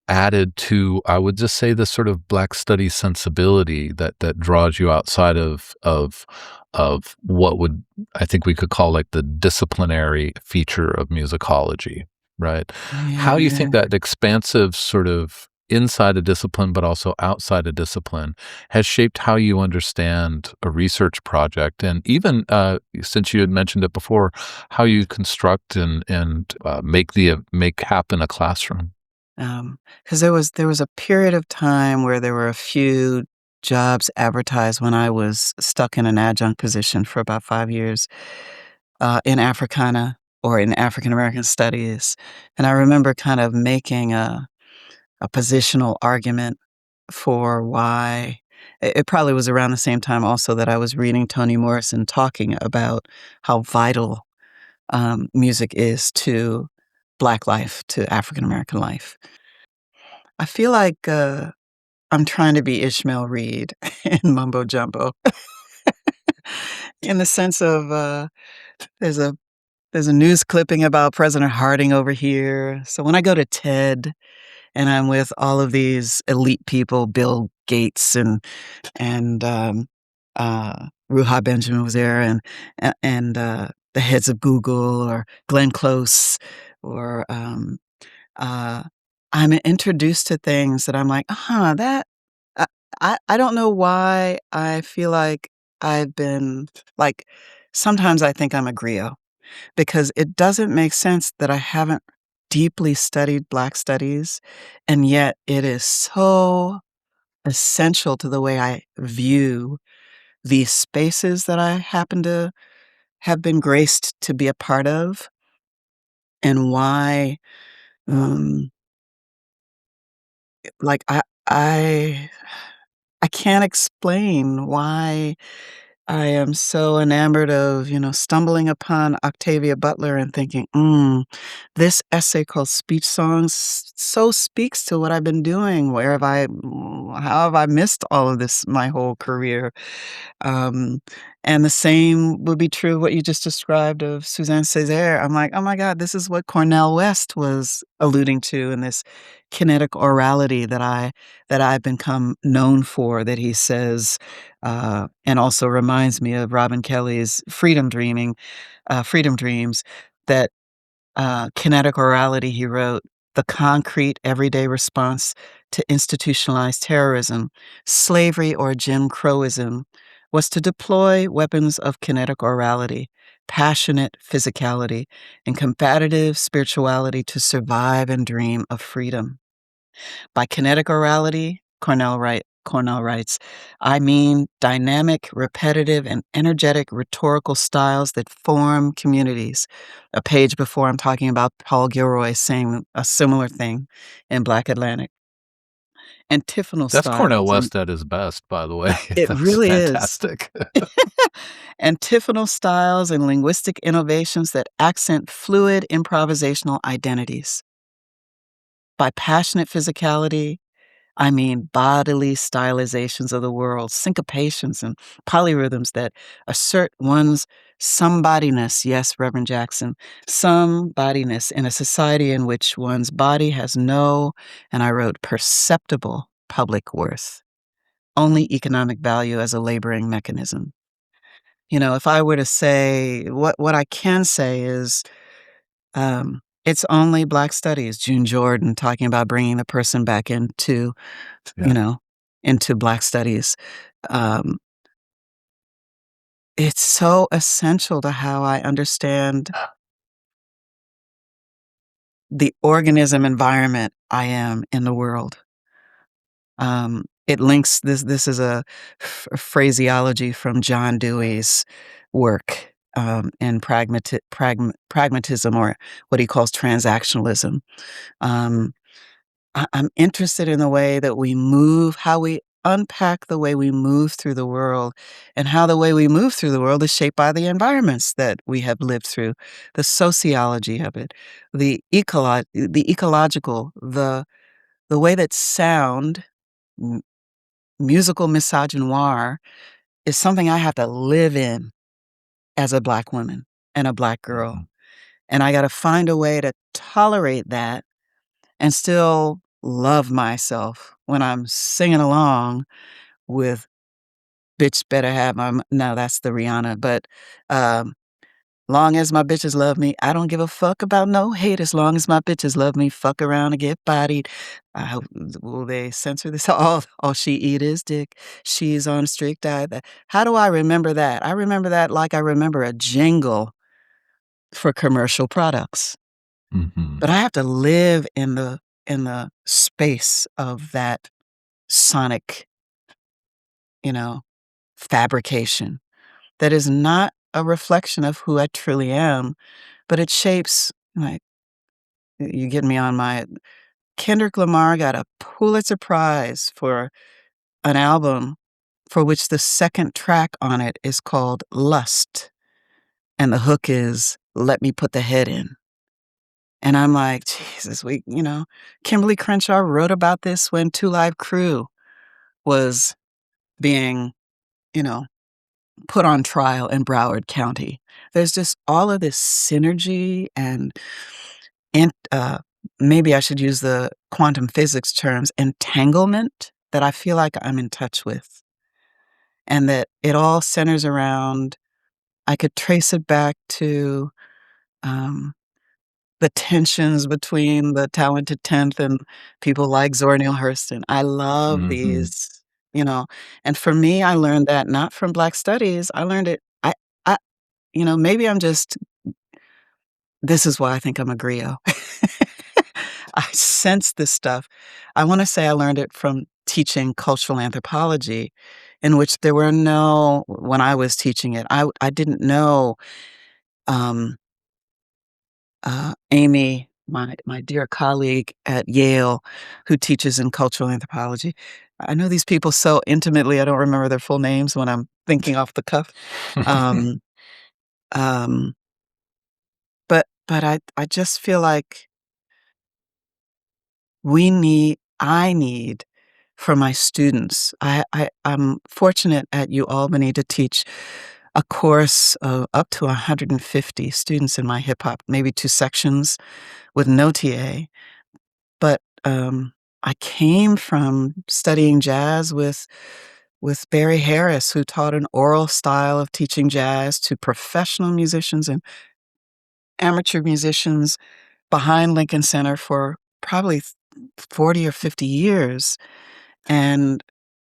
added to, I would just say, the sort of Black studies sensibility that draws you outside of what would, I think we could call, like, the disciplinary feature of musicology, right? How you Yeah, think that expansive sort of inside a discipline, but also outside a discipline, has shaped how you understand a research project, and even, since you had mentioned it before, how you construct and make happen a classroom. 'cause there was a period of time where there were a few jobs advertised when I was stuck in an adjunct position for about 5 years, in Africana or in African American studies, and I remember kind of making a positional argument for why it probably was around the same time also that I was reading Toni Morrison talking about how vital, music is to Black life, to African American life. I feel like, I'm trying to be Ishmael Reed in Mumbo Jumbo in the sense of, there's a there's a news clipping about President Harding over here, so when I go to TED and I'm with all of these elite people, Bill Gates and, uh Ruha Benjamin was there, and the heads of Google or Glenn Close or, uh, I'm introduced to things that I'm like, "Uh-huh, that" I I don't know why I feel like I've been like, sometimes I think I'm a griot because it doesn't make sense that I haven't deeply studied Black studies, and yet it is so essential to the way I view these spaces that I happen to have been graced to be a part of, and why, um, like, I I can't explain why I am so enamored of, stumbling upon Octavia Butler and thinking, this essay called Speech Songs so speaks to what I've been doing. How have I missed all of this my whole career? Um, and the same would be true of what you just described of Suzanne Césaire. I'm like, "Oh my god, this is what Cornel West was alluding to in this kinetic orality that I've become known for," that he says, and also reminds me of Robin Kelly's Freedom Dreams, that kinetic orality, he wrote, "The concrete, everyday response to institutionalized terrorism, slavery, or Jim Crowism was to deploy weapons of kinetic orality, passionate physicality, and combative spirituality to survive and dream of freedom. By kinetic orality," Cornell writes, "I mean dynamic, repetitive, and energetic rhetorical styles that form communities." A page before, I'm talking about Paul Gilroy saying a similar thing in Black Atlantic. Antiphonal That's Cornel styles, and West at his best, by the way. it That's really is. fantastic. Antiphonal styles and linguistic innovations that accent fluid improvisational identities. By passionate physicality, I mean bodily stylizations of the world, syncopations and polyrhythms that assert one's somebodyness, yes, Reverend Jackson, somebodyness in a society in which one's body has no, and I wrote, perceptible public worth, only economic value as a laboring mechanism. If I were to say what I can say is, it's only Black studies, June Jordan talking about bringing the person back you Yeah. know, into Black studies. Um, it's so essential to how I understand the organism environment I am in the world. It links this is a phraseology from John Dewey's work, in pragmatism, or what he calls transactionalism. Um I'm interested in the way that we move, how we unpack the way we move through the world, and how the way we move through the world is shaped by the environments that we have lived through, the sociology of it, the ecological, the way that sound, m musical misogynoir, is something I have to live in as a Black woman and a Black girl, Mhm. and I gotta find a way to tolerate that and still love myself when I'm singing along with "Bitch Better Have My M" no, that's the Rihanna, but, um, "Long as my bitches love me, I don't give a fuck about no hate as long as my bitches love me, fuck around and get bodied." I hope will they censor this? All she eat is dick. She's on a strict diet. That how do I remember that? I remember that like I remember a jingle for commercial products. Mhm. But I have to live in the space of that sonic, you know, fabrication that is not a reflection of who I truly am, but it shapes, like, you get me on my Kendrick Lamar got a Pulitzer Prize for an album for which the second track on it is called Lust, and the hook is "Let me put the head in." And I'm like, "Jesus, Kimberly Crenshaw wrote about this when Two Live Crew was being, you know, put on trial in Broward County." There's just all of this synergy and maybe I should use the quantum physics terms, entanglement that I feel like I'm in touch with. and that it all centers around I could trace it back to, um, the tensions between the talented 10th and people like Zora Neale Hurston. I love Mhm. these, you know, and for me, I learned that not from Black studies, I learned it I maybe I'm just this is why I think I'm a griot. I sense this stuff. I wanna say I learned it from teaching cultural anthropology, in which there were no when I was teaching it, I didn't know, um, Amy, my dear colleague at Yale, who teaches in cultural anthropology. I know these people so intimately, I don't remember their full names when I'm thinking off the cuff. Um, um, but I just feel like I need for my students. I'm fortunate at Albany to teach a course of up to 150 students in my hip hop, maybe 2 sections with no TA. But, I came from studying jazz with Barry Harris, who taught an oral style of teaching jazz to professional musicians and amateur musicians behind Lincoln Center for probably 40 or 50 years, and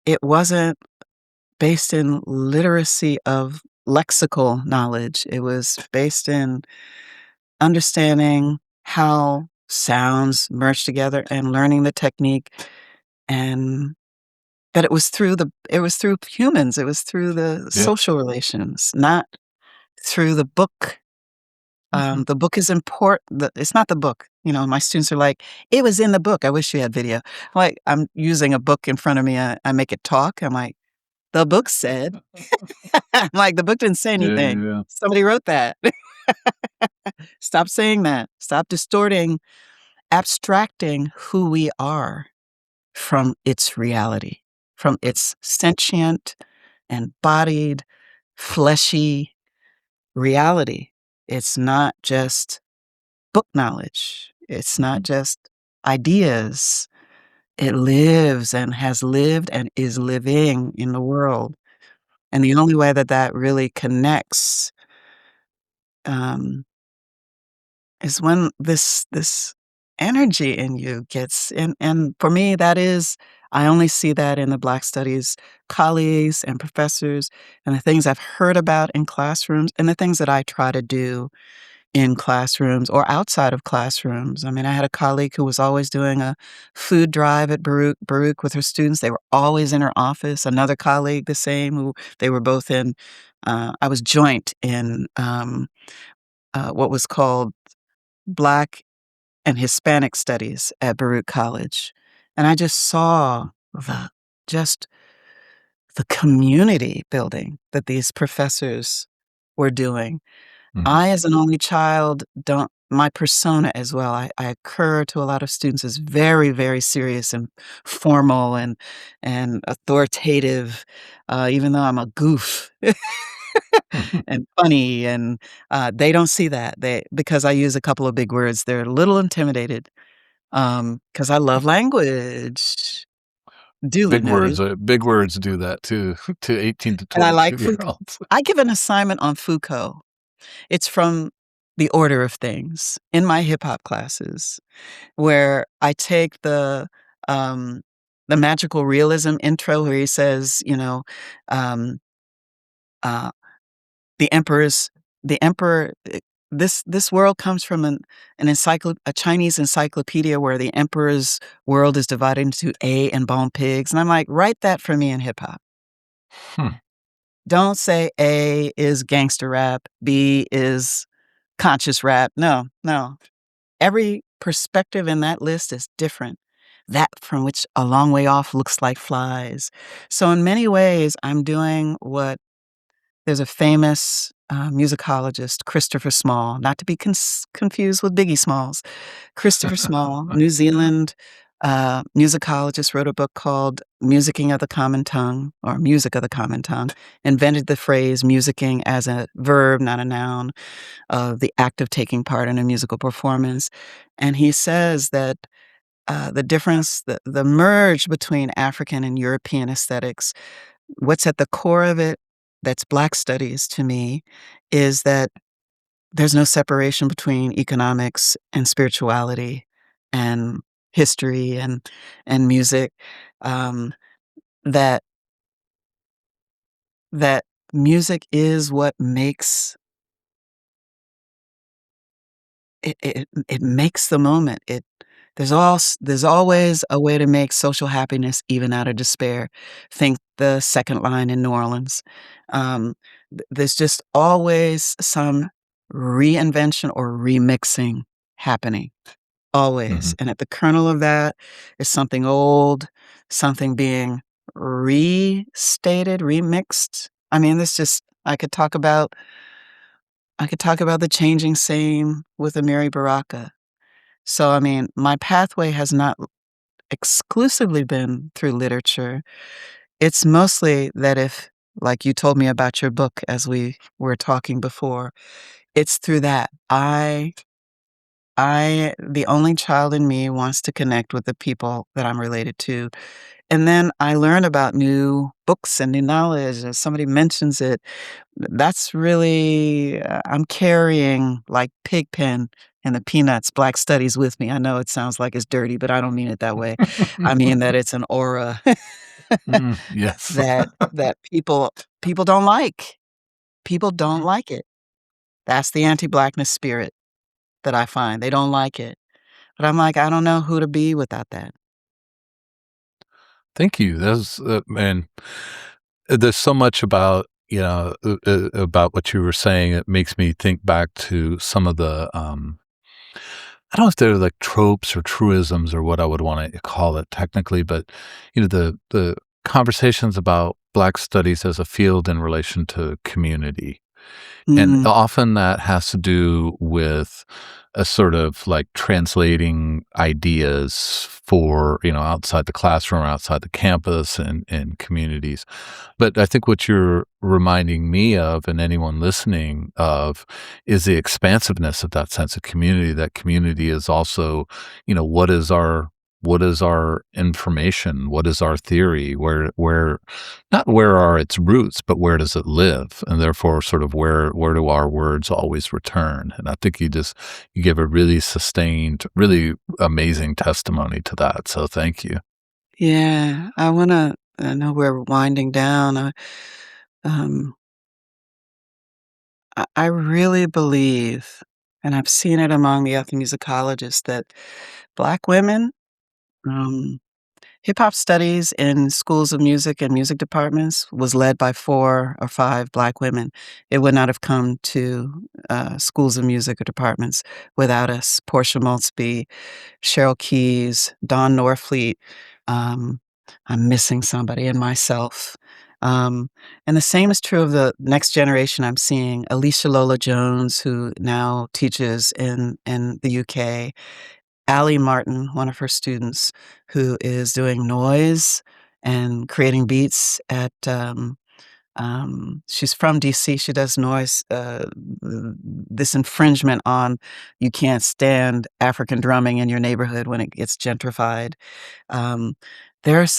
it wasn't based in literacy of lexical knowledge. It was based in understanding how sounds merge together and learning the technique, and that it was through humans, it was through the Yeah. social relations, not through the book. Mhm. The book is important. It's not the book. My students are like, "It was in the book. I wish you had video." Like, I'm using a book in front of me, I make it talk. I'm like, "The book said." I'm like, "The book didn't say Yeah, anything. yeah, yeah. Somebody wrote that." Stop saying that. Stop distorting, abstracting who we are from its reality, from its sentient, embodied, fleshy reality. It's not just book knowledge. It's not Mhm. just ideas. It lives and has lived and is living in the world. And the only way that that really connects, um, is when this energy in you gets and for me, that is I only see that in the Black studies colleagues and professors and the things I've heard about in classrooms and the things that I try to do in classrooms or outside of classrooms. I mean, I had a colleague who was always doing a food drive at Baruch with her students. They were always in her office. Another colleague, the same, who they were both in. I was joint in what was called Black and Hispanic Studies at Baruch College, and I just saw the just the community building that these professors were doing. Mhm. I, as an only child, don't my persona as well, I occur to a lot of students as very, very serious and formal and authoritative, even though I'm a goof and funny, and, they don't see that. Because I use a couple of big words, they're a little intimidated, because I love language, duly noted, Big words do that too to 18 to and I like 22-year olds. I give an assignment on Foucault. It's from The Order of Things in my hip hop classes, where I take the magical realism intro where he says, um, uh, the emperor's the emperor this world comes from a Chinese encyclopedia where the emperor's world is divided into A and Bon Pigs, and I'm like, "Write that for me in hip hop. Hmm. Don't say A is gangster rap, B is conscious rap." No, no. Every perspective in that list is different. That from which a long way off looks like flies. So in many ways, I'm doing what there's a famous, musicologist, Christopher Small, not to be confused with Biggie Smalls. Christopher Small, New Zealand, musicologist, wrote a book called Musicking of the Common Tongue, or Music of the Common Tongue, invented the phrase musicking as a verb, not a noun, of the act of taking part in a musical performance, and he says that, the difference the merge between African and European aesthetics what's at the core of it that's Black studies to me is that there's no separation between economics and spirituality and history and music, um, that that music is what makes it makes the moment. There's always a way to make social happiness even out of despair. Think the second line in New Orleans. There's just always some reinvention or remixing happening, always, Mhm. and at the kernel of that is something old, something being restated, remixed. I mean, this just I could talk about the changing scene with Amiri Baraka. So, I mean, my pathway has not exclusively been through literature. It's mostly that if, like you told me about your book as we were talking before, it's through that. The only child in me wants to connect with the people that I'm related to. And then I learn about new books and new knowledge. If somebody mentions it, that's really, I'm carrying like Pigpen and the Peanuts Black Studies with me. I know it sounds like it's dirty, but I don't mean it that way. I mean that it's an aura Yes. that people don't like. People don't like it. That's the anti-Blackness spirit that I find. They don't like it. But I'm like, I don't know who to be without that. Thank you. That's man. There's so much about about what you were saying. It makes me think back to some of the I don't know if they're like tropes or truisms or what I would want to call it technically, but the conversations about Black studies as a field in relation to community. And Mm, often that has to do with a sort of like translating ideas for, outside the classroom, outside the campus and communities. But I think what you're reminding me of and anyone listening of is the expansiveness of that sense of community. That community is also, what is our information? What is our theory? Where not where are its roots, but where does it live? And therefore sort of where do our words always return? And I think you give a really sustained, really amazing testimony to that. So thank you. yeah, I know we're winding down. Um, I really believe, and I've seen it among the ethnomusicologists, that Black women, um, hip hop studies in schools of music and music departments was led by 4 or 5 Black women. It would not have come to schools of music or departments without us. Portia Maltsby, Cheryl Keys, Dawn Norfleet, um, I'm missing somebody, and myself. Um, and the same is true of the next generation I'm seeing, Alicia Lola Jones, who now teaches in the UK, Allie Martin, one of her students, who is doing noise and creating beats at, she's from DC, she does noise, this infringement on you can't stand African drumming in your neighborhood when it gets gentrified. Um, there's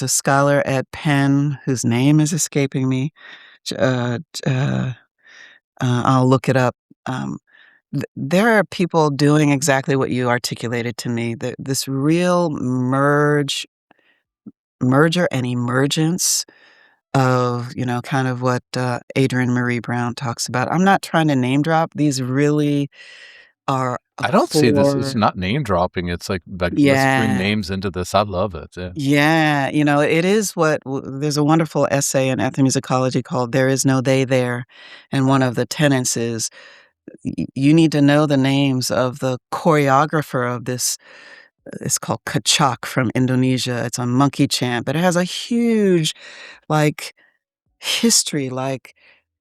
a scholar at Penn whose name is escaping me. J I'll look it up. Um, there are people doing exactly what you articulated to me, this real merger and emergence of, kind of what, Adrienne Marie Brown talks about. I'm not trying to name drop, these really are a I don't see this as core. not name dropping. It's like, let's bring Yeah. names into this. I love it. Yeah. Yeah, it is there's a wonderful essay in ethnomusicology called "There Is No They There," and one of the tenets is you need to know the names of the choreographer of this. It's called Kecak from Indonesia. It's a monkey chant, but it has a huge like history, like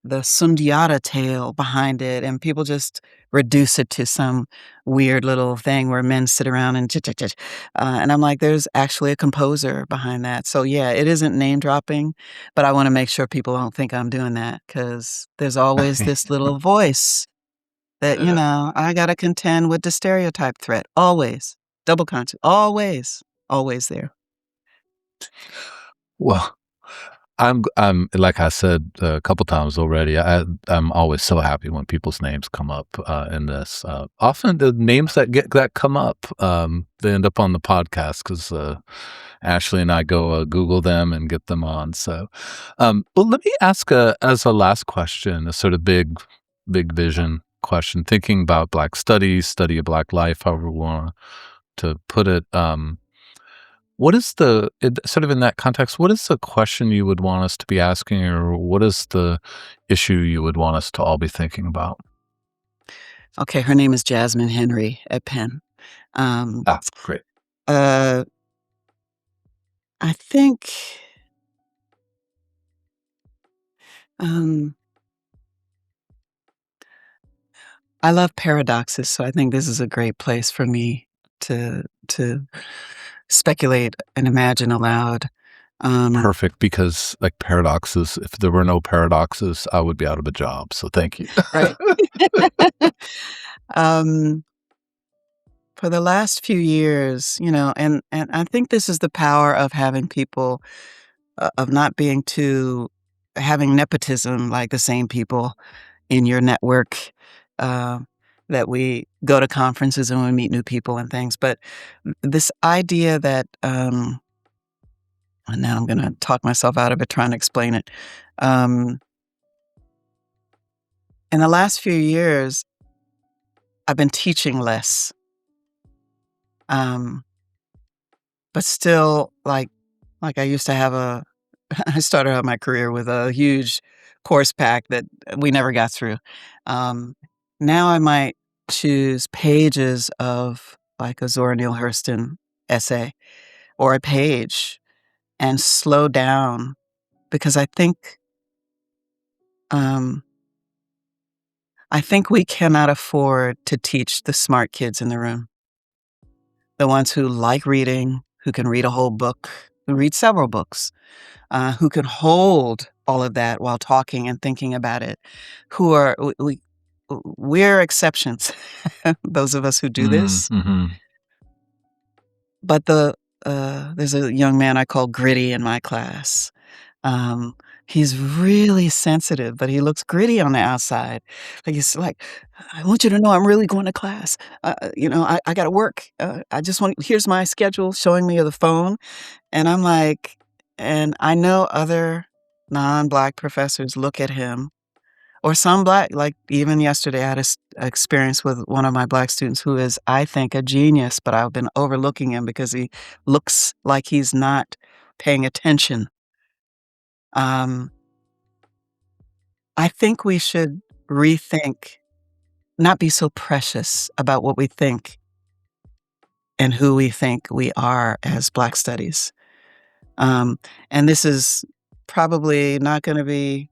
the Sundiata tale behind it, and people just reduce it to some weird little thing where men sit around and chit chit chit. And I'm like, there's actually a composer behind that. So yeah, it isn't name dropping, but I want to make sure people don't think I'm doing that because there's always this little voice that Yeah. I got to contend with the stereotype threat. Always double conscious. Always, always there. Well, I'm like I said a couple times already. I'm always so happy when people's names come up in this. Often the names that come up, they end up on the podcast because Ashley and I go Google them and get them on. So, well, let me ask as a last question, a sort of big vision question. Thinking about Black studies, study of Black life, however we want to put it. What is sort of in that context, what is the question you would want us to be asking, or what is the issue you would want us to all be thinking about? Okay, her name is Jasmine Henry at Penn. Um, Ah, great. uh, I think, um, I love paradoxes, so I think this is a great place for me to speculate and imagine aloud. Um, Perfect, because, like, paradoxes, if there were no paradoxes, I would be out of a job, so thank you. right. Um, for the last few years, and I think this is the power of having people, of not being too having nepotism, like the same people in your network, uh, that we go to conferences and we meet new people and things. But this idea that, and now I'm going to talk myself out of it trying to explain it. Um, in the last few years, I've been teaching less, um, but still, like I used to have a. I started out my career with a huge course pack that we never got through. Um, Now I might choose pages of like a Zora Neale Hurston essay or a page and slow down because um, I think we cannot afford to teach the smart kids in the room, the ones who like reading, who can read a whole book, who read several books, who can hold all of that while talking and thinking about it, who are we're exceptions, those of us who do Mm, this. mhm. But there's a young man I call Gritty in my class. Um, he's really sensitive, but he looks gritty on the outside. Like he's like, "I want you to know I'm really going to class. I gotta work. I just want here's my schedule," showing me the phone, and I'm like, and I know other non-Black professors look at him, or some Black, like even yesterday, I had experience with one of my Black students who is, I think, a genius, but I've been overlooking him because he looks like he's not paying attention. Um, I think we should rethink, not be so precious about what we think and who we think we are as Black studies. Um, and this is probably not gonna be,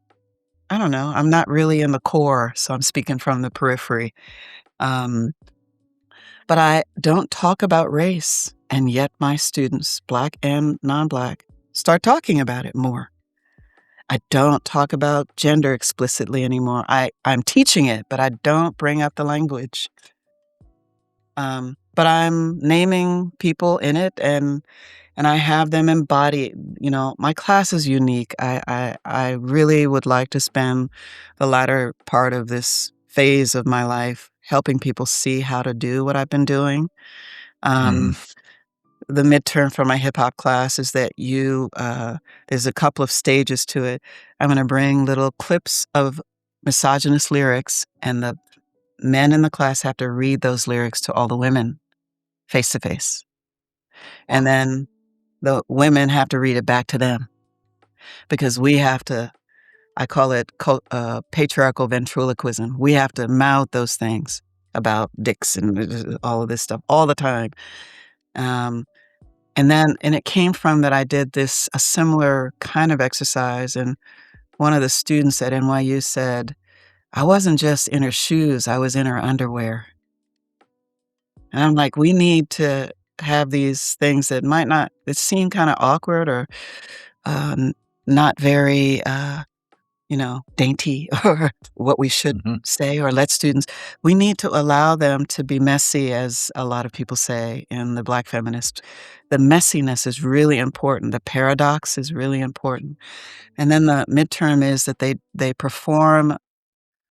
I don't know, I'm not really in the core, so I'm speaking from the periphery. Um, but I don't talk about race, and yet my students, Black and non-Black, start talking about it more. I don't talk about gender explicitly anymore. I'm teaching it, but I don't bring up the language. But I'm naming people in it, and I have them embody. My class is unique. I really would like to spend the latter part of this phase of my life helping people see how to do what I've been doing. Mm. Um, the midterm for my hip hop class is that there's a couple of stages to it. I'm going to bring little clips of misogynist lyrics, and the men in the class have to read those lyrics to all the women face to face. And Wow. then the women have to read it back to them because we have to, I call it patriarchal ventriloquism. We have to mouth those things about dicks and all of this stuff all the time. Um, and it came from that I did a similar kind of exercise. And one of the students at NYU said, I wasn't just in her shoes, I was in her underwear. And I'm like, we need to have these things that might not, it seem kind of awkward or um, not very dainty or what we should Mhm. say or let students we need to allow them to be messy, as a lot of people say in the Black feminist. The messiness is really important. The paradox is really important. And then the midterm is that they perform,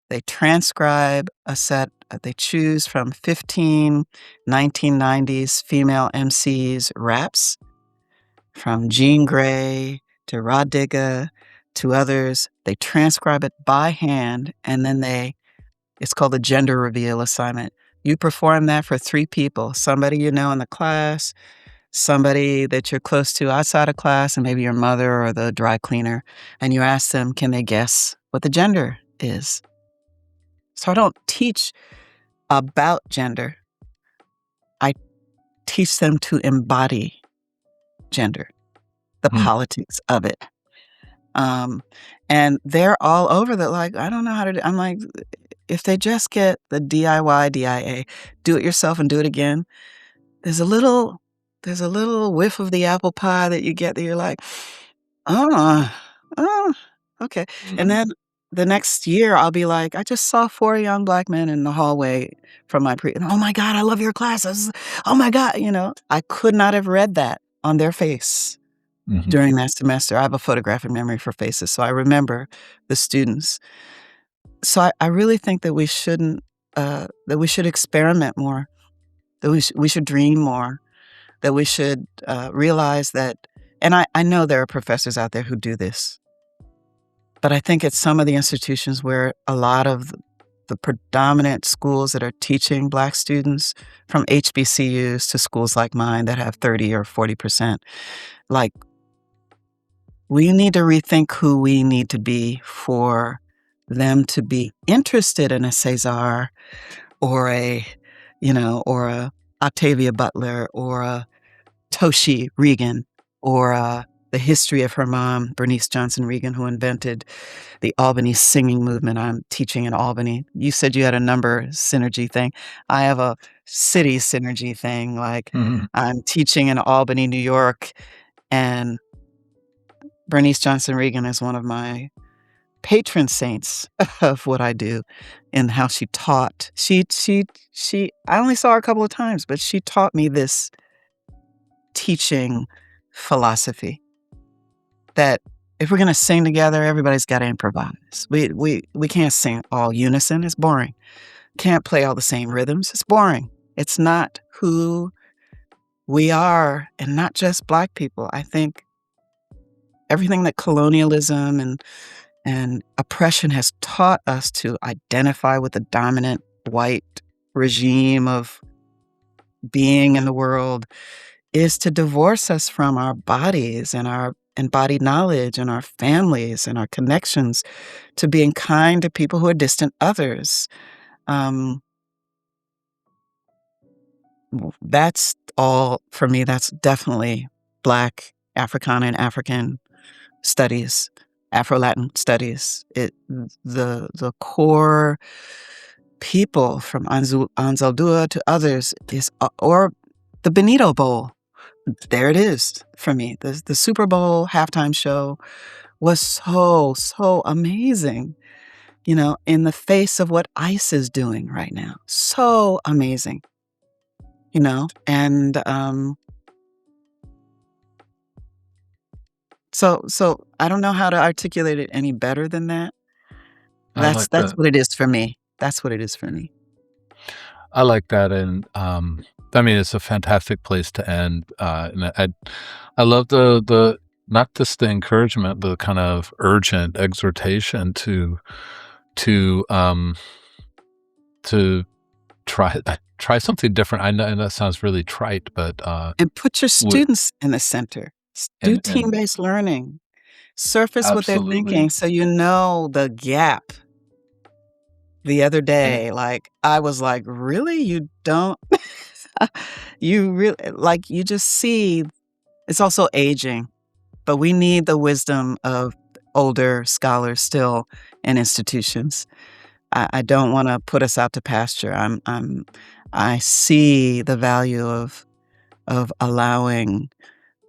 they transcribe a set, they choose from 15 1990s female MCs raps, from Jean Grey to Rod Digga to others. They transcribe it by hand, and then it's called a gender reveal assignment. You perform that for 3 people, somebody you know in the class, somebody that you're close to outside of class, and maybe your mother or the dry cleaner, and you ask them, can they guess what the gender is? So I don't teach about gender. I teach them to embody gender, the Hmm. politics of it. Um, and they're all over that, like, I don't know how to do I'm like, if they just get the DIY, DIA, do it yourself and do it again, there's a little whiff of the apple pie that you get that you're like, "Oh, oh, okay." And Mhm. then the next year, I'll be like, "I just saw 4 young Black men in the hallway from my oh my god, I love your classes. Oh my god," I could not have read that on their face Mhm. during that semester. I have a photographic memory for faces, so I remember the students. So I really think that we should experiment more, that we should dream more, that we should, realize that and I know there are professors out there who do this, but I think it's some of the institutions where a lot of the predominant schools that are teaching Black students, from HBCUs to schools like mine that have 30 or 40%, like, we need to rethink who we need to be for them to be interested in a Cesar or a Octavia Butler or a Toshi Regan or the history of her mom, Bernice Johnson Regan, who invented the Albany singing movement. I'm teaching in Albany. You said you had a number synergy thing. I have a city synergy thing. Like, Mhm. I'm teaching in Albany, New York, and Bernice Johnson Regan is one of my patron saints of what I do and how she taught. She I only saw her a couple of times, but she taught me this teaching philosophy that if we're gonna sing together, everybody's gotta improvise. We can't sing all unison, it's boring. Can't play all the same rhythms, it's boring. It's not who we are, and not just Black people. I think everything that colonialism and oppression has taught us to identify with the dominant white regime of being in the world is to divorce us from our bodies and our embodied knowledge and our families and our connections to being kind to people who are distant others. Um, that's all for me. That's definitely Black, Africana, and African studies, Afro-Latin studies. The core people from Anzaldúa to others is, or the Benito Bowl. There it is for me. The Super Bowl halftime show was so amazing, in the face of what ICE is doing right now. So amazing, and, so I don't know how to articulate it any better than that. I like That's that. what it is for me. That's what it is for me. I like that, and, I mean, it's a fantastic place to end, and I love the not just the encouragement, the kind of urgent exhortation to, to try something different. I know, and that sounds really trite, but, And put your w students in the center. Do and team-based learning. Surface what they're absolutely. thinking so you know the gap. The other And day, like, I was like, "Really? You don't?" You really like, you just see it's also aging, but we need the wisdom of older scholars still in institutions. I don't wanna put us out to pasture. I see the value of allowing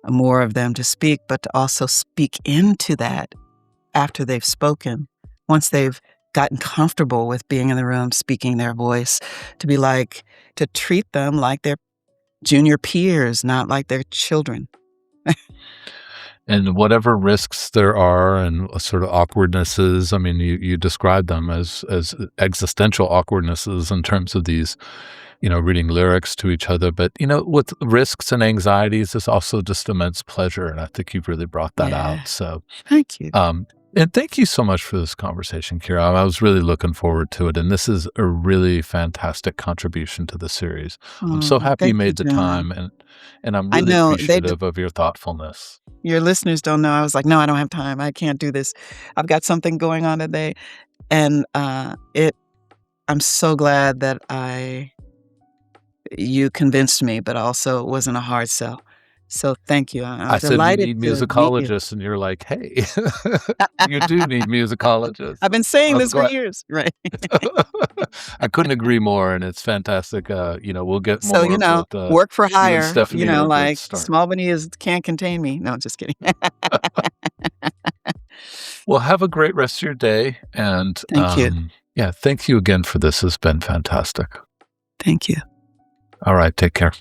more of them to speak, but to also speak into that after they've spoken, once they've gotten comfortable with being in the room, speaking their voice, to treat them like their junior peers, not like their children. And whatever risks there are and sort of awkwardnesses, I mean, you described them as existential awkwardnesses in terms of these, reading lyrics to each other. But, with risks and anxieties, there's also just immense pleasure. And I think you've really brought that Yeah. out. So, Thank you. and thank you so much for this conversation, Kyra. I was really looking forward to it. And this is a really fantastic contribution to the series. I'm so happy you Thank you, made the John. time, and I'm I really know appreciative of your thoughtfulness. your listeners don't know. I was like, "No, I don't have time. I can't do this. I've got something going on today." And, I'm so glad that you convinced me, but also it wasn't a hard sell. So thank you. I'm I said, "We delighted need to meet you. musicologists," and you're like, "Hey, you do need musicologists." I've been saying I'm this for glad. years, right? I couldn't agree more, and it's fantastic. We'll get So, more with work for you and hire, Stephanie are a great like start. Smallbany is can't contain me. No, just kidding. Well, have a great rest of your day, and Thank you. yeah, thank you again for this. It's been fantastic. Thank you. All right, take care.